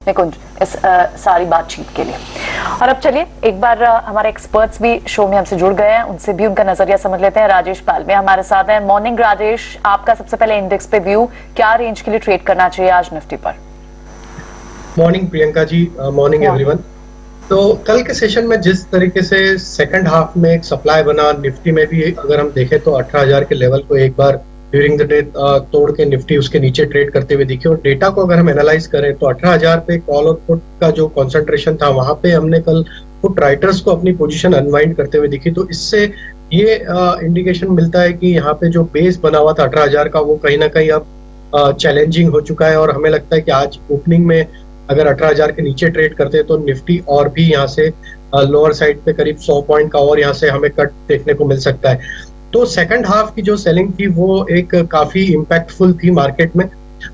कुंज इस सारी बातचीत के लिए। और अब चलिए एक बार हमारे एक्सपर्ट्स भी शो में हमसे जुड़ गए हैं, उनसे भी उनका नजरिया समझ लेते हैं। राजेश पालवे हमारे साथ हैं। मॉर्निंग राजेश, आपका सबसे पहले इंडेक्स पे व्यू, क्या रेंज के लिए ट्रेड करना चाहिए आज निफ्टी पर? Morning Priyanka ji, morning everyone. तो कल के सेशन में जिस तरीके से सेकंड हाफ में एक सप्लाई बना, निफ्टी में भी अगर हम देखें तो 18,000 के लेवल को एक बार ड्यूरिंग द डे तोड़ के निफ्टी उसके नीचे ट्रेड करते हुए दिखे। और डेटा को अगर हम एनालाइज करें तो 18,000 पे कॉल और पुट का जो कॉन्सेंट्रेशन था, वहां पे हमने कल पुट राइटर्स को अपनी पोजीशन अनवाइंड करते हुए दिखी। तो इससे ये इंडिकेशन मिलता है कि यहाँ पे जो बेस बना हुआ था 18,000 का, वो कहीं ना कहीं अब चैलेंजिंग हो चुका है। और हमें लगता है कि आज ओपनिंग में अगर 18,000 के नीचे ट्रेड करते हैं तो निफ्टी और भी यहाँ से लोअर साइड पे करीब 100 पॉइंट का और यहाँ से हमें कट देखने को मिल सकता है। तो सेकंड हाफ की जो सेलिंग थी वो एक काफी इम्पैक्टफुल थी मार्केट में,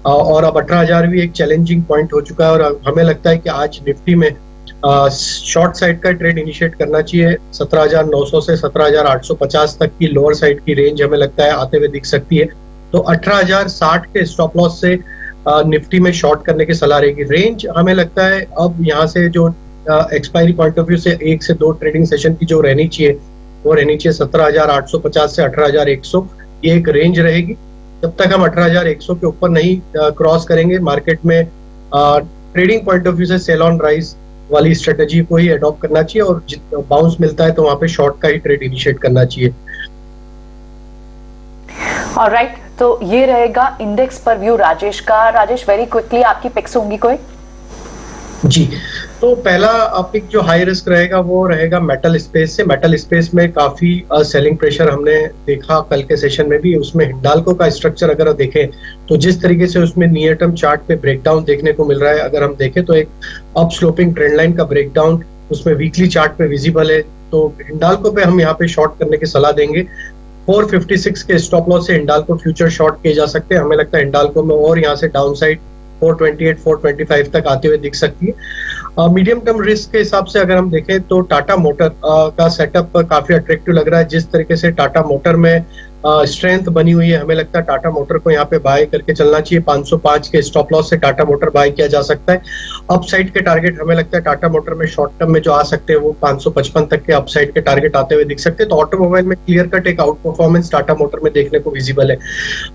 और अब 18,000 भी एक चैलेंजिंग पॉइंट हो चुका है। और हमें लगता है कि आज निफ्टी में शॉर्ट साइड का ट्रेड इनिशिएट करना चाहिए। 17,900 से 17,850 तक की लोअर साइड की रेंज हमें लगता है आते हुए दिख सकती है। तो 18,060 के स्टॉप लॉस से निफ्टी में शॉर्ट करने की सलाह रहेगी। रेंज हमें लगता है अब यहाँ से जो एक्सपायरी पॉइंट ऑफ व्यू से 1 से 2 ट्रेडिंग सेशन की जो रहनी चाहिए वो रहनी चाहिए 17,850 से 18,100, ये एक रेंज रहेगी। जब तक हम 18,100 के ऊपर नहीं क्रॉस करेंगे, मार्केट में ट्रेडिंग पॉइंट ऑफ व्यू से सेल ऑन राइज वाली स्ट्रेटेजी को ही अडॉप्ट करना चाहिए, और बाउंस मिलता है तो वहां पे शॉर्ट का ही ट्रेड इनिशिएट करना चाहिए। ऑलराइट, तो ये रहेगा इंडेक्स पर व्यू राजेश का। राजेश, वेरी क्विकली आपकी पिक्स होंगी कोई? जी, तो पहला पिक जो हाई रिस्क रहेगा वो रहेगा मेटल स्पेस से। मेटल स्पेस में काफी सेलिंग प्रेशर हमने देखा कल के सेशन में भी। उसमें हिंडाल्को का स्ट्रक्चर अगर देखें तो जिस तरीके से उसमें नियर टर्म चार्ट पे ब्रेकडाउन देखने को मिल रहा है, अगर हम देखें तो एक अप स्लोपिंग ट्रेंड लाइन का ब्रेकडाउन उसमें वीकली चार्ट पे विजिबल है। तो हिंडाल्को पे हम यहाँ पे शॉर्ट करने की सलाह देंगे। 456 के स्टॉप लॉस से हिंडाल्को फ्यूचर शॉर्ट किए जा सकते हैं। हमें लगता है हिंडाल्को में और यहाँ से डाउन साइड 428, 425 तक आते हुए दिख सकती है। मीडियम टर्म रिस्क के हिसाब से अगर हम देखें तो टाटा मोटर का सेटअप काफी अट्रैक्टिव लग रहा है। जिस तरीके से टाटा मोटर में स्ट्रेंथ बनी हुई है, हमें लगता है टाटा मोटर को यहाँ पे बाय करके चलना चाहिए। 505 के स्टॉप लॉस से टाटा मोटर बाय किया जा सकता है। अपसाइड के टारगेट हमें लगता है टाटा मोटर में शॉर्ट टर्म में जो आ सकते हैं वो 555 तक के अपसाइड के टारगेट आते हुए दिख सकते हैं। तो ऑटोमोबाइल में क्लियर कट एक आउट परफॉर्मेंस टाटा मोटर में देखने को विजिबल है।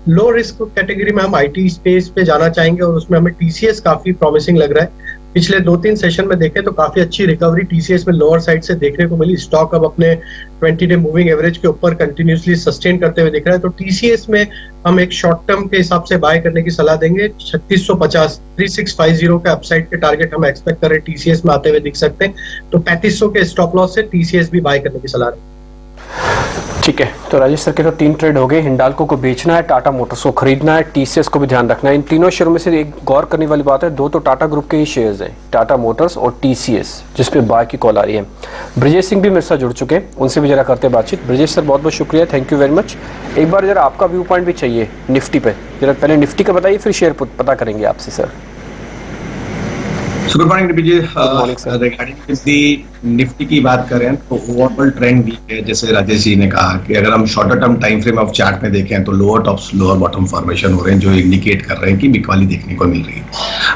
लो रिस्क कैटेगरी में हम आईटी स्पेस पे जाना चाहेंगे, और उसमें हमें टीसीएस काफी प्रॉमिसिंग लग रहा है। पिछले 2-3 सेशन में देखें तो काफी अच्छी रिकवरी टीसीएस में लोअर साइड से देखने को मिली। स्टॉक अब अपने 20 डे मूविंग एवरेज के ऊपर कंटिन्यूसली सस्टेन करते हुए दिख रहा है। तो टीसीएस में हम एक शॉर्ट टर्म के हिसाब से बाय करने की सलाह देंगे। 3650, 3650 का अपसाइड के टारगेट हम एक्सपेक्ट कर रहे हैं टीसीएस में आते हुए दिख सकते हैं। तो 3500 के स्टॉप लॉस से टीसीएस भी बाय करने की सलाह है। ठीक है, तो राजेश सर के तो 3 ट्रेड हो गए। हिंडाल्को को बेचना है, टाटा मोटर्स को खरीदना है, टीसीएस को भी ध्यान रखना है। इन तीनों शेयरों में से एक गौर करने वाली बात है, 2 तो टाटा ग्रुप के ही शेयर्स हैं, टाटा मोटर्स और टीसीएस, जिसपे बाय की कॉल आ रही है। ब्रजेश सिंह भी मेरे साथ जुड़ चुके हैं, उनसे भी जरा करते हैं बातचीत। ब्रजेश सर, बहुत बहुत शुक्रिया, थैंक यू वेरी मच। एक बार जरा आपका व्यू पॉइंट भी चाहिए निफ्टी पे, जरा पहले निफ्टी का बताइए, फिर शेयर पता करेंगे आपसे sir. Good morning rigging Nifty की बात करें तो ओवरऑल ट्रेंड वीक है। जैसे राजेश जी ने कहा कि अगर हम shorter term time frame of chart में देखें तो lower tops lower bottom formation हो रहे हैं, जो इंडिकेट कर रहे हैं कि बिकवाली देखने को मिल रही है।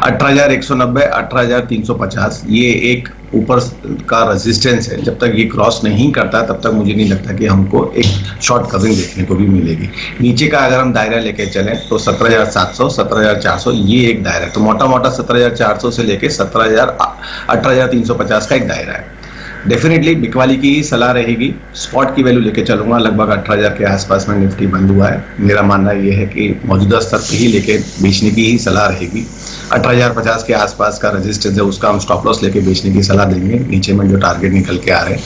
18,190, 18,350 ये एक ऊपर का रेजिस्टेंस है। जब तक ये क्रॉस नहीं करता तब तक मुझे नहीं लगता कि हमको एक शॉर्ट कवरिंग देखने को भी मिलेगी। नीचे का अगर हम दायरा लेके चलें तो 17,700, 17,400 ये एक दायरा है। तो मोटा मोटा 17,400 से लेके 18,350 का एक दायरा है। डेफिनेटली बिकवाली की ही सलाह रहेगी। स्पॉट की वैल्यू लेके चलूंगा, लगभग 18,000 के आसपास में निफ्टी बंद हुआ है। मेरा मानना यह है कि मौजूदा स्तर पे ही लेके बेचने की ही सलाह रहेगी। 18,050 के आसपास का रेजिस्टेंस है, उसका हम स्टॉप लॉस लेके बेचने की सलाह देंगे। नीचे में जो टारगेट निकल के आ रहे हैं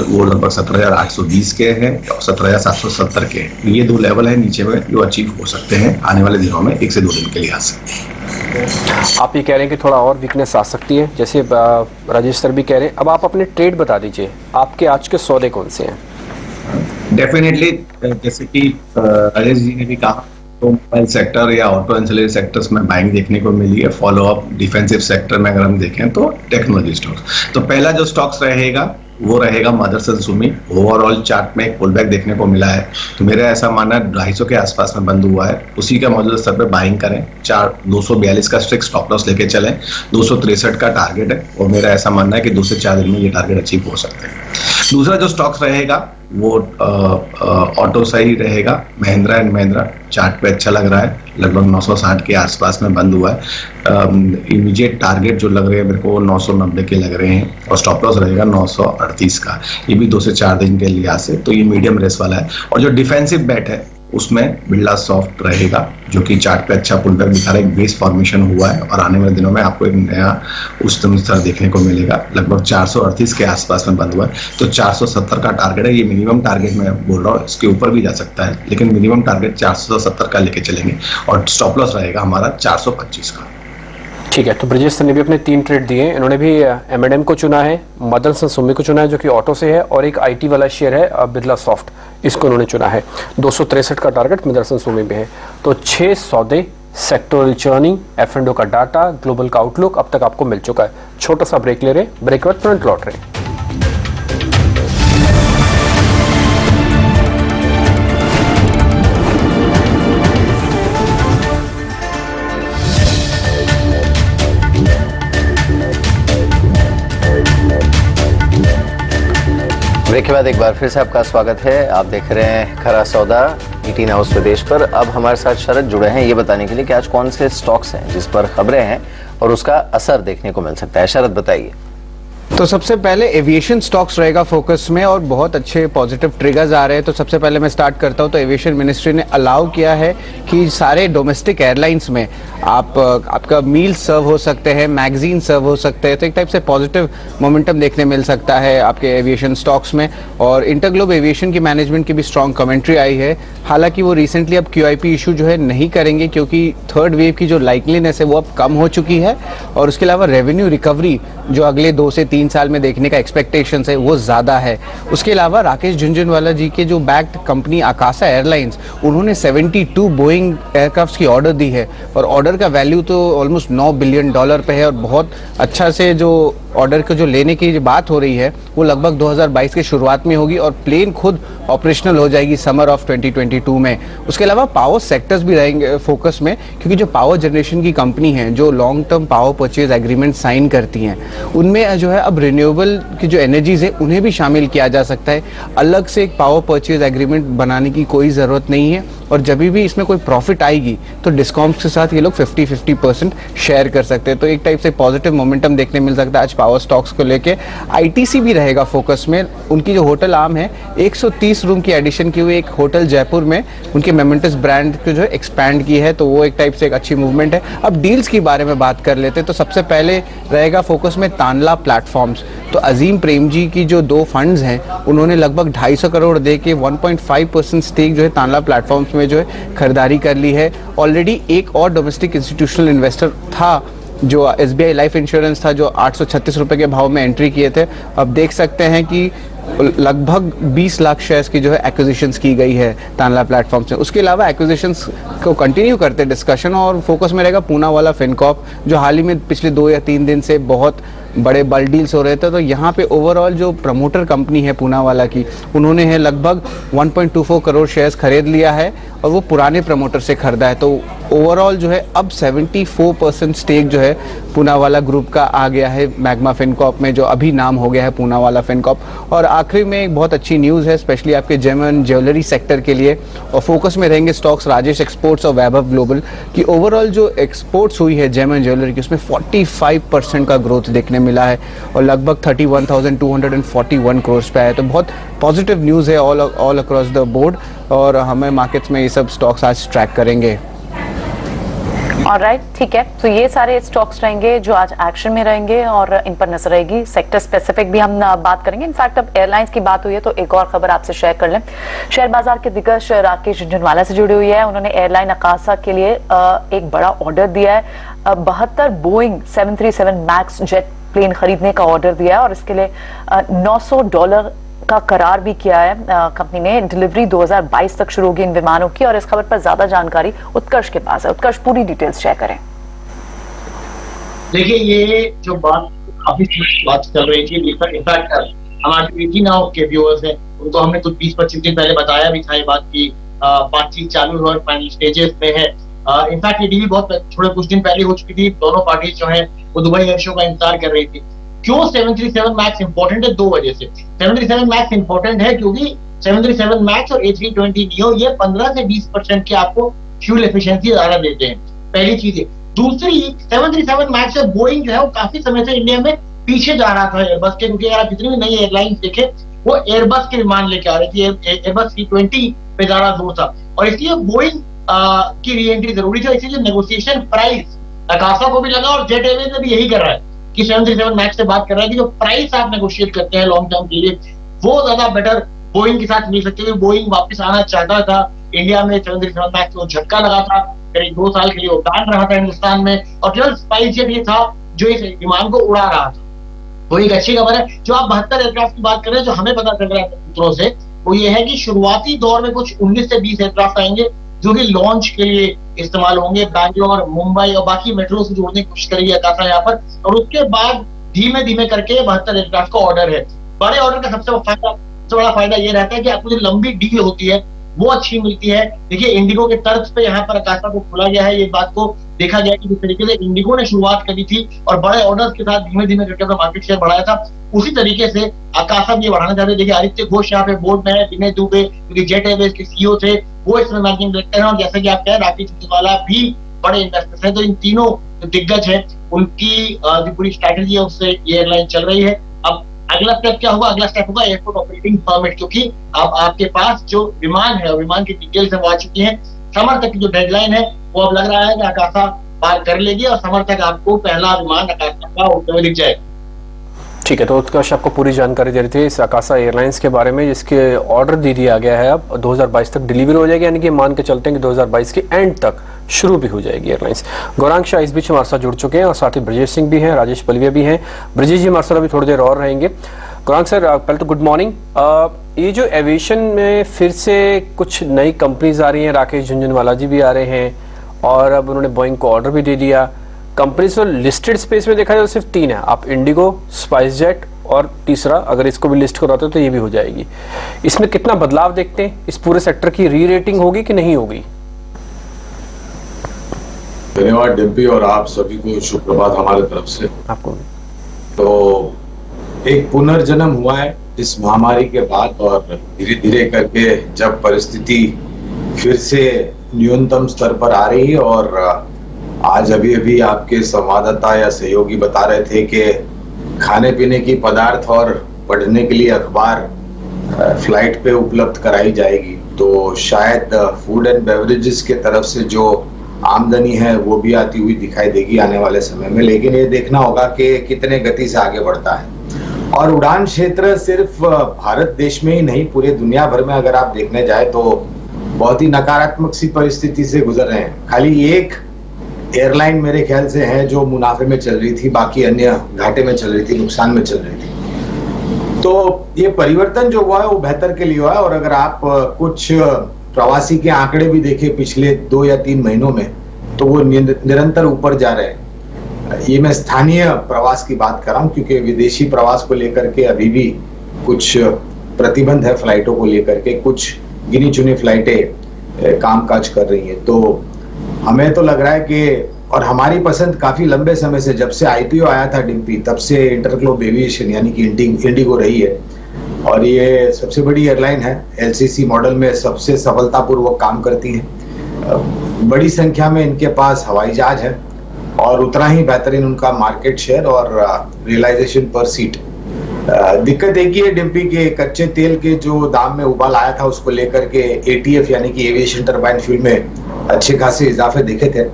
वो लगभग 17,820 के हैं और 17,770 के हैं। ये 2 लेवल है नीचे में जो अचीव हो सकते हैं आने वाले दिनों में, 1 से 2 दिन के लिहाज से। आप ये कह रहे हैं कि थोड़ा और वीकनेस आ सकती है, जैसे राजेश सर भी कह रहे हैं। अब आप अपने ट्रेड बता दीजिए, आपके आज के सौदे कौन से हैं? डेफिनेटली जैसे कि राजेश जी ने भी कहा, तो मोबाइल सेक्टर या ऑटो एंसिलरी सेक्टर्स में बाइंग देखने को मिली है। फॉलो अप डिफेंसिव सेक्टर में अगर हम देखें तो टेक्नोलॉजी स्टॉक्स। तो पहला जो स्टॉक्स रहेगा वो रहेगा मदरसन सुमी। ओवरऑल चार्ट में एक पुल बैक देखने को मिला है, तो मेरा ऐसा मानना है 250 के आसपास में बंद हुआ है, उसी का मौजूदा स्तर पे बाइंग करें। 242 का स्ट्रिक्ट स्टॉप लॉस लेके चलें, 263 का टारगेट है और मेरा ऐसा मानना है कि 2 से 4 दिन में ये टारगेट अचीव हो सकते हैं। दूसरा जो स्टॉक्स रहेगा वो ऑटो सही रहेगा, महिंद्रा एंड महिंद्रा चार्ट पे अच्छा लग रहा है, लगभग 960 के आसपास में बंद हुआ है। इमीडिएट टारगेट जो लग रहे हैं मेरे को 990 के लग रहे हैं और स्टॉप लॉस रहेगा 938 का, ये भी 2 से 4 दिन के लिहाज से, तो ये मीडियम रेस वाला है। और जो डिफेंसिव बेट है उसमें बिरला सॉफ्ट रहेगा, जो कि चार्ट पे अच्छा पुल बैक दिखा रहा है, एक बेस फॉर्मेशन हुआ है और आने वाले दिनों में आपको एक नया उच्चतम स्तर देखने को मिलेगा। लगभग 438 के आसपास में बंद हुआ है, तो 470 का टारगेट है, ये मिनिमम टारगेट मैं बोल रहा हूँ, इसके ऊपर भी जा सकता है, लेकिन मिनिमम टारगेट 470 का लेके चलेंगे और स्टॉप लॉस रहेगा हमारा 425 का। ठीक है, तो ब्रिजेश सर ने भी अपने 3 ट्रेड दिए, इन्होंने भी M&M को चुना है, मदरसन सुमी को चुना है जो कि ऑटो से है, और एक IT वाला शेयर है बिरला सॉफ्ट, इसको उन्होंने चुना है। 263 का टारगेट मदरसन सुमी में है। तो 6 सौदे, सेक्टोरल चर्निंग, F&O का डाटा, ग्लोबल का आउटलुक अब तक आपको मिल चुका है। छोटा सा ब्रेक ले रहे, ब्रेक के बाद तुरंत लौट रहे। ब्रेक के बाद एक बार फिर से आपका स्वागत है। आप देख रहे हैं खरा सौदा 18 हाउस प्रदेश पर। अब हमारे साथ शरद जुड़े हैं ये बताने के लिए कि आज कौन से स्टॉक्स हैं जिस पर खबरें हैं और उसका असर देखने को मिल सकता है। शरद बताइए। तो सबसे पहले एविएशन स्टॉक्स रहेगा फोकस में और बहुत अच्छे पॉजिटिव ट्रिगर्स आ रहे हैं। तो सबसे पहले मैं स्टार्ट करता हूं, तो एविएशन मिनिस्ट्री ने अलाउ किया है कि सारे डोमेस्टिक एयरलाइंस में आपका मील सर्व हो सकते हैं, मैगजीन सर्व हो सकते हैं। तो एक टाइप से पॉजिटिव मोमेंटम देखने मिल सकता है आपके एविएशन स्टॉक्स में। और इंटरग्लोब एविएशन की मैनेजमेंट की भी स्ट्रॉन्ग कमेंट्री आई है। हालांकि वो रिसेंटली अब QIP इशू जो है नहीं करेंगे, क्योंकि थर्ड वेव की जो लाइकलीनेस है वो अब कम हो चुकी है। और उसके अलावा रेवेन्यू रिकवरी जो अगले 2 से 3 साल में देखने का एक्सपेक्टेशंस है वो ज़्यादा है। उसके अलावा राकेश झुनझुनवाला जी के जो बैक्ड कंपनी आकाशा एयरलाइंस, उन्होंने 72 बोइंग एयरक्राफ्ट की ऑर्डर दी है और ऑर्डर का वैल्यू तो ऑलमोस्ट $9 बिलियन पे है। और बहुत अच्छा से जो ऑर्डर को जो लेने की बात हो रही है वो लगभग 2022 के शुरुआत में होगी और प्लेन खुद ऑपरेशनल हो जाएगी समर ऑफ 2022 में। उसके अलावा पावर सेक्टर्स भी रहेंगे फोकस में, क्योंकि जो पावर जनरेशन की कंपनी है जो long term power purchase agreement sign करती हैं, उनमें जो है अब रिन्यूएबल की जो एनर्जीज है उन्हें भी शामिल किया जा सकता है। अलग से एक पावर परचेज एग्रीमेंट बनाने की कोई ज़रूरत नहीं है। और जब भी इसमें कोई प्रॉफिट आएगी तो डिस्कॉम्स के साथ ये लोग 50-50% शेयर कर सकते हैं। तो एक टाइप से पॉजिटिव मोमेंटम देखने मिल सकता है आज पावर स्टॉक्स को लेके। ITC भी रहेगा फोकस में। उनकी जो होटल आर्म है 130 रूम की एडिशन की हुई एक होटल जयपुर में उनके मेमेंटस ब्रांड को जो एक्सपैंड की है, तो वो एक टाइप से एक अच्छी मूवमेंट है। अब डील्स की बारे में बात कर लेते हैं, तो सबसे पहले रहेगा फोकस में तानला प्लेटफॉर्म्स। तो अजीम प्रेम जी की जो 2 फंड्स हैं उन्होंने लगभग 250 करोड़ दे के 1.5% स्टेक जो है तानला प्लेटफॉर्म्स में जो है खरीदारी कर ली है। ऑलरेडी एक और डोमेस्टिक इंस्टीट्यूशनल इन्वेस्टर था जो SBI लाइफ इंश्योरेंस था, जो 836 रुपए के भाव में एंट्री किए थे। अब देख सकते हैं कि लगभग 20 लाख शेयर्स की जो है एक्विजिशंस की गई है तानला प्लेटफॉर्म से। उसके अलावा एक्विजिशंस को कंटिन्यू करते डिस्कशन और फोकस में रहेगा पूना वाला फिनकॉर्प, जो हाल ही में पिछले 2 या 3 दिन से बहुत बड़े बल्क डील्स हो रहे थे। तो यहाँ पे ओवरऑल जो प्रमोटर कंपनी है पूना वाला की, उन्होंने है लगभग 1.24 करोड़ शेयर्स खरीद लिया है और वो पुराने प्रमोटर से खरीदा है। तो ओवरऑल जो है अब 74% स्टेक जो है पूना वाला ग्रुप का आ गया है मैग्मा फिनकॉर्प में, जो अभी नाम हो गया है पूना वाला फिनकॉर्प। और आखिरी में एक बहुत अच्छी न्यूज़ है स्पेशली आपके जेम एंड ज्वेलरी सेक्टर के लिए, और फोकस में रहेंगे स्टॉक्स राजेश एक्सपोर्ट्स और वैभव ग्लोबल की। ओवरऑल जो एक्सपोर्ट्स हुई है जेम एंड ज्वेलरी की, उसमें 45% का ग्रोथ देखने मिला है और लगभग 31,241 करोड़ पे आया। तो बहुत पॉजिटिव न्यूज़ है ऑल अक्रॉस द बोर्ड, और हमें मार्केट्स में ये सब स्टॉक्स आज ट्रैक करेंगे। ऑलराइट, ठीक है। तो ये सारे स्टॉक्स रहेंगे जो आज एक्शन में रहेंगे और इन पर नजर रहेगी। सेक्टर स्पेसिफिक भी हम बात करेंगे। इनफैक्ट अब एयरलाइंस की बात हुई है तो एक और खबर आपसे शेयर कर लें। शेयर बाजार के दिग्गज राकेश झुनझुनवाला से जुड़ी हुई है। उन्होंने एयरलाइन आकाशा के लिए एक बड़ा ऑर्डर दिया है। 72 बोइंग 737 मैक्स जेट प्लेन खरीदने का ऑर्डर दिया है और इसके लिए $900 का करार भी किया है कंपनी ने। डिलीवरी 2022 तक शुरू होगी इन विमानों की। और इस खबर पर ज्यादा जानकारी उत्कर्ष के पास है। उत्कर्ष, पूरी डिटेल्स शेयर करें। देखिए, ये जो बात काफी बात चल रही थी, इनफैक्ट हमारे 18 नाउ के व्यूअर्स हैं उनको हमने कुछ 20-25 दिन पहले बताया भी था ये बात की बातचीत चालू है और फाइनल स्टेजेस में है। इनफैक्ट ये डील बहुत थोड़े कुछ दिन पहले हो चुकी थी। दोनों पार्टी जो है वो दुबई एयर शो का इंतजार कर रही थी। क्यों 737 मैक्स इंपॉर्टेंट है? 2 वजह से 737 मैक्स इंपॉर्टेंट है, क्योंकि 737 मैक्स और A320 neo ये 15 से 20% की आपको फ्यूल एफिशिएंसी ज्यादा देते हैं, पहली चीज है। दूसरी 737 मैक्स से बोइंग जो है वो काफी समय से इंडिया में पीछे जा रहा था एयरबस के, क्योंकि अगर आप जितनी भी नई एयरलाइंस देखें वो एयरबस के विमान लेके आ रही थी, एयरबस A320 पे ज्यादा जोर था और इसलिए बोइंग की री एंट्री जरूरी थी। इसीलिए नेगोशिएशन प्राइस अकासा को भी लगा और जेट एयरवेज ने भी यही कर रहा है कि 737 मैक्स से बात कर रहा है कि जो प्राइस आप नेगोशिएट करते हैं लॉन्ग टर्म के लिए वो ज्यादा बेटर बोइंग के साथ मिल सकती है। बोइंग वापस आना चाहता था इंडिया में, 737 मैक्स को झटका लगा था, करीब 2 साल के लिए वो बैन रहा था हिंदुस्तान में और केवल स्पाइस जेट ये था जो इस विमान को उड़ा रहा था। तो एक अच्छी खबर है। जो आप 72 एयरक्राफ्ट की बात कर रहे हैं, जो हमें पता चल रहा है सूत्रों से, वो ये है कि शुरुआती दौर में कुछ 19 से 20 एयरक्राफ्ट आएंगे जो कि लॉन्च के लिए इस्तेमाल होंगे। बैंगलोर, मुंबई और बाकी मेट्रो से जोड़ने की कोशिश करेगी अकासा यहाँ पर, और उसके बाद धीमे धीमे करके 72 एयरक्राफ्ट का ऑर्डर है। बड़े ऑर्डर का सबसे बड़ा फायदा ये रहता है कि आपको जो लंबी डील होती है वो अच्छी मिलती है। देखिए इंडिगो के तर्ज पे यहाँ पर अकासा को खोला गया है। ये बात को देखा गया कि जिस तरीके से इंडिगो ने शुरुआत करी थी और बड़े ऑर्डर्स के साथ धीमे धीमे करके अपना मार्केट शेयर बढ़ाया था, उसी तरीके से अकासा भी ये बढ़ाना चाहते हैं। देखिए आदित्य घोष यहाँ पे बोर्ड में है, विनय दुबे क्योंकि जेट एयरवेज के सीईओ थे वो इसमें मैनेजिंग डायरेक्टर हैं, और जैसे कि आप कह रहे राकेश झुंझुनवाला भी बड़े इन्वेस्टर्स हैं। तो इन तीनों जो दिग्गज है उनकी जो पूरी स्ट्रैटेजी है उससे ये एयरलाइन चल रही है। अब अगला स्टेप क्या होगा? अगला स्टेप होगा एयरपोर्ट ऑपरेटिंग परमिट, क्योंकि अब आपके पास जो विमान है और विमान की डिटेल्स है वो आ चुकी है। समर तक की जो डेडलाइन है वो अब लग रहा है कि अकासा पार कर लेगी और समर तक आपको पहला विमान अकासा का उड़ते हुए दिख जाएगा। ठीक है, तो उत्कर्ष आपको पूरी जानकारी दे रही थी इस अकासा एयरलाइंस के बारे में, जिसके ऑर्डर दे दिया गया है। अब 2022 तक डिलीवरी हो जाएगी, यानी कि मान के चलते हैं कि 2022 के एंड तक शुरू भी हो जाएगी एयरलाइंस। गौरांग शाह इस बीच हमारे साथ जुड़ चुके हैं और साथ ही ब्रजेश सिंह भी हैं, राजेश पलविया भी हैं। ब्रजेश जी हमारे साथ अभी थोड़ी देर और रहेंगे। गौरांग सर पहले तो गुड मॉर्निंग। ये जो एविएशन में फिर से कुछ नई कंपनीज आ रही हैं, राकेश झुंझुनवाला जी भी आ रहे हैं और अब उन्होंने बोइंग को ऑर्डर भी दे दिया। कंपनीज तो लिस्टेड स्पेस में देखा जाए तो सिर्फ 3 है, आप इंडिगो, स्पाइस जेट और तीसरा अगर इसको भी लिस्ट कराते हो तो ये भी हो जाएगी। इसमें कितना बदलाव देखते हैं? इस पूरे सेक्टर की री रेटिंग होगी कि नहीं होगी? धन्यवाद डिम्पी और आप सभी को शुभ प्रभात हमारे तरफ से। आपको तो एक पुनर्जन्म हुआ है इस महामारी के बाद और धीरे धीरे करके जब परिस्थिति फिर से न्यूनतम स्तर पर आ रही है और आज अभी अभी आपके संवाददाता या सहयोगी बता रहे थे कि खाने पीने की पदार्थ और पढ़ने के लिए अखबार फ्लाइट पे उपलब्ध कराई जाएगी, तो शायद फूड एंड बेवरेजेस के तरफ से जो आमदनी है वो भी आती हुई दिखाई देगी आने वाले समय में। लेकिन ये देखना होगा कि कितने गति से आगे बढ़ता है। और उड़ान क्षेत्र सिर्फ भारत देश में ही नहीं, पूरे दुनिया भर में अगर आप देखने जाए तो बहुत ही नकारात्मक सी परिस्थिति से गुजर रहे हैं। खाली एक एयरलाइन मेरे ख्याल से है जो मुनाफे में चल रही थी, बाकी अन्य घाटे में चल रही थी, नुकसान में चल रही थी। तो ये परिवर्तन जो हुआ है वो बेहतर के लिए हुआ है। और अगर आप कुछ प्रवासी के आंकड़े भी देखें पिछले 2 या 3 महीनों में, तो वो निरंतर ऊपर जा रहे हैं। ये मैं स्थानीय प्रवास की बात कर रहा हूँ, क्योंकि विदेशी प्रवास को लेकर के अभी भी कुछ प्रतिबंध है फ्लाइटों को लेकर के, कुछ गिनी चुनी फ्लाइटें कामकाज कर रही हैं। तो हमें तो लग रहा है कि, और हमारी पसंद काफी लंबे समय से, जब से आईपीओ आया था डिम्पी, तब से इंटरग्लोब एविएशन यानी कि इंडिगो रही है और ये सबसे बड़ी एयरलाइन है। एलसीसी मॉडल में सबसे सफलतापूर्वक काम करती है। बड़ी संख्या में इनके पास हवाई जहाज है और उतना ही बेहतरीन उनका मार्केट शेयर और रियलाइजेशन पर सीट। दिक्कत एक ही है डिम्पी के कच्चे तेल के जो दाम में उबाल आया था उसको लेकर के एटीएफ यानी कि एविएशन टरबाइन फ्यूल में अच्छे खासे इजाफे दिखे थे।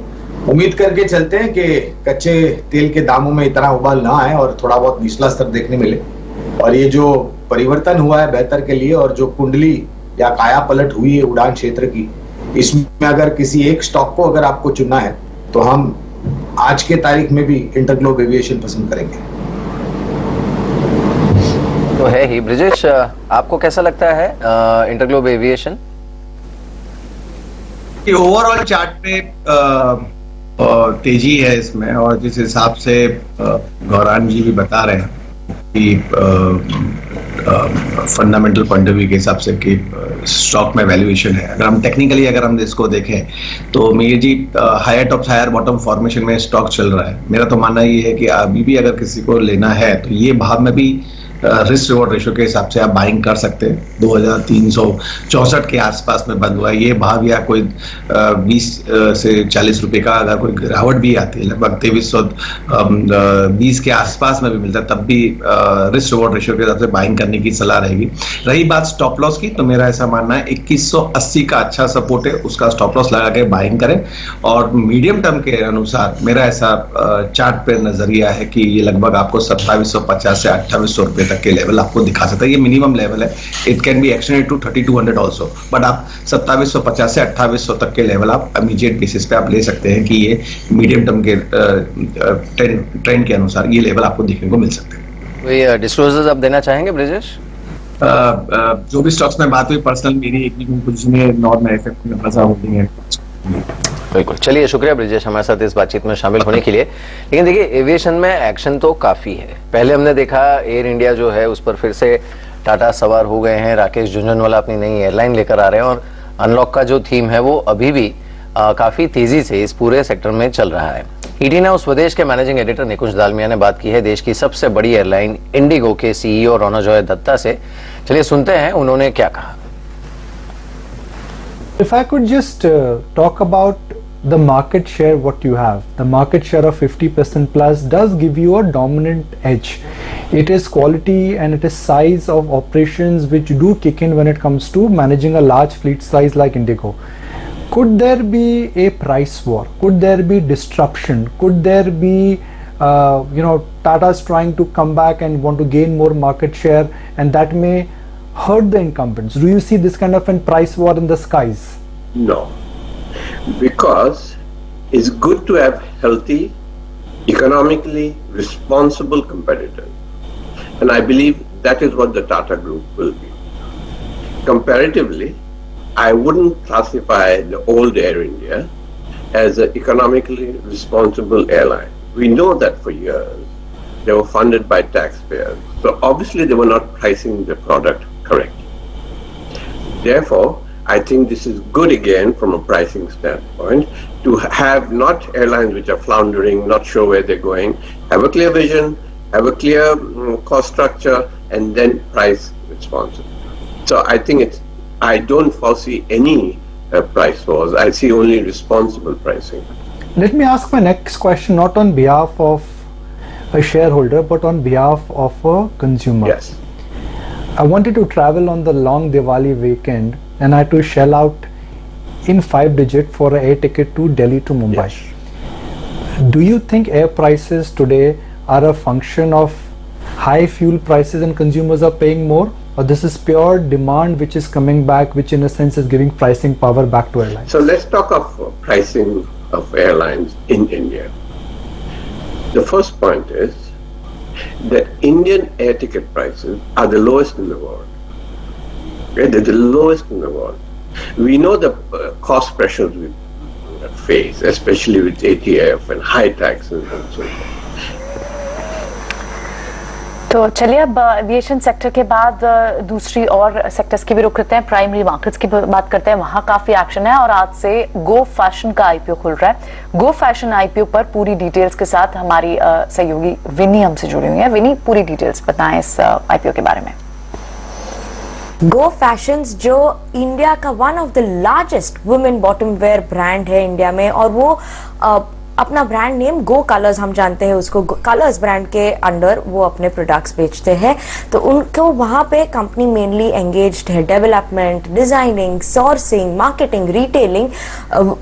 उम्मीद करके चलते हैं कि कच्चे तेल के दामों में इतना उबाल ना आए और थोड़ा बहुत निचला स्तर देखने मिले। और ये जो परिवर्तन हुआ है बेहतर के लिए और जो कुंडली या काया पलट हुई है उड़ान क्षेत्र की, इसमें अगर किसी एक स्टॉक को अगर आपको चुनना है तो हम आज के तारीख में भी इंटरग्लोब एविएशन पसंद करेंगे। तो है ही। ब्रिजेश, आपको कैसा लगता है इंटरग्लोब एविएशन? ओवरऑल चार्ट पे तेजी है इसमें, और जिस हिसाब से गौरांग जी भी बता रहे हैं कि फंडामेंटल पॉइंट ऑफ व्यू के हिसाब से कि स्टॉक में वैल्यूएशन है। अगर हम टेक्निकली अगर हम इसको देखें तो मीर जी higher top higher bottom formation में स्टॉक चल रहा है। मेरा तो मानना ये है कि अभी भी अगर किसी को लेना है तो ये भाव में भी रिस्क रिवॉर्ड रेशियो के हिसाब से आप बाइंग कर सकते हैं। 2364 के आसपास में बंद हुआ है ये भाव, या कोई 20 से 40 रुपए का अगर कोई गिरावट भी आती है लगभग 2320 के आसपास में भी मिलता है, तब भी रिस्क रिवॉर्ड रेशियो के हिसाब से बाइंग करने की सलाह रहेगी। रही बात स्टॉप लॉस की, तो मेरा ऐसा मानना है 2180 का अच्छा सपोर्ट है, उसका स्टॉप लॉस लगा के बाइंग करें। और मीडियम टर्म के अनुसार मेरा ऐसा चार्ट पे नजरिया है कि ये लगभग आपको 2750 से 2800 रुपए तक के लेवल आपको दिखा सकता है। ये मिनिमम लेवल है, it can be extended to 3200 also, but आप 2750 से 2800 तक के लेवल आप इमीडिएट बेसिस पे आप ले सकते हैं कि ये मीडियम टर्म के ट्रेंड के अनुसार ये लेवल आपको देखने को मिल सकते हैं। कोई डिस्क्लोजर्स आप देना चाहेंगे ब्रिजेश? जो भी स्टॉक्स में बात हुई पर्सनल मेरी एक पोजीशन है, नॉन एफएफ में फंसा होल्डिंग है। बिल्कुल, चलिए शुक्रिया ब्रिजेश हमारे साथ इस बातचीत में शामिल होने के लिए। लेकिन देखिए एविएशन में एक्शन तो काफी है। पहले हमने देखा एयर इंडिया जो है उस पर फिर से टाटा सवार हो गए हैं, राकेश झुंझुनवाला अपनी नई एयरलाइन लेकर आ रहे हैं और अनलॉक का जो थीम है वो अभी भी काफी तेजी से इस पूरे सेक्टर में चल रहा है। ईटी नाउ स्वदेश के मैनेजिंग एडिटर निकुंज दालमिया ने बात की है देश की सबसे बड़ी एयरलाइन इंडिगो के सीईओ रोनाजॉय दत्ता से। चलिए सुनते हैं उन्होंने क्या कहा। If I could just talk about the market share, what you have, the market share of 50% plus does give you a dominant edge. It is quality and it is size of operations which do kick in when it comes to managing a large fleet size like Indigo. Could there be a price war? Could there be disruption? Could there be Tata's trying to come back and want to gain more market share, and that may hurt the incumbents? Do you see this kind of a price war in the skies? No, because it's good to have healthy, economically responsible competitors, and I believe that is what the Tata Group will be. Comparatively, I wouldn't classify the old Air India as an economically responsible airline. We know that for years they were funded by taxpayers, so obviously they were not pricing the product correctly. Therefore, I think this is good again from a pricing standpoint to have not airlines which are floundering, not sure where they're going, have a clear vision, have a clear cost structure, and then price responsibly. So I think I don't foresee any price wars. I see only responsible pricing. Let me ask my next question not on behalf of a shareholder but on behalf of a consumer. Yes. I wanted to travel on the long Diwali weekend and I had to shell out in 5-digit for an air ticket to Delhi to Mumbai. Yes. Do you think air prices today are a function of high fuel prices and consumers are paying more, or this is pure demand which is coming back, which in a sense is giving pricing power back to airlines? So let's talk of pricing of airlines in India. The first point is that Indian air ticket prices are the lowest in the world. Okay, they're the lowest in the world. We know the cost pressures we face, especially with ATF and high taxes and so forth. तो चलिए अब aviation sector के बाद दूसरी और sectors की भी रुख करते हैं। प्राइमरी मार्केट्स की बात करते हैं, वहां काफी एक्शन है और आज से गो फैशन का आईपीओ खुल रहा है। गो फैशन आईपीओ पर पूरी डिटेल्स के साथ हमारी सहयोगी विनी हमसे जुड़ी हुई है। विनी, पूरी डिटेल्स बताएं इस आईपीओ के बारे में। गो फैशंस जो इंडिया का one of the largest women bottom where brand है इंडिया में, और वो अपना ब्रांड नेम गो कलर्स, हम जानते हैं उसको, कलर्स ब्रांड के अंडर वो अपने प्रोडक्ट्स बेचते हैं। तो उनको वहाँ पे कंपनी मेनली एंगेज्ड है development, designing, sourcing, marketing, retailing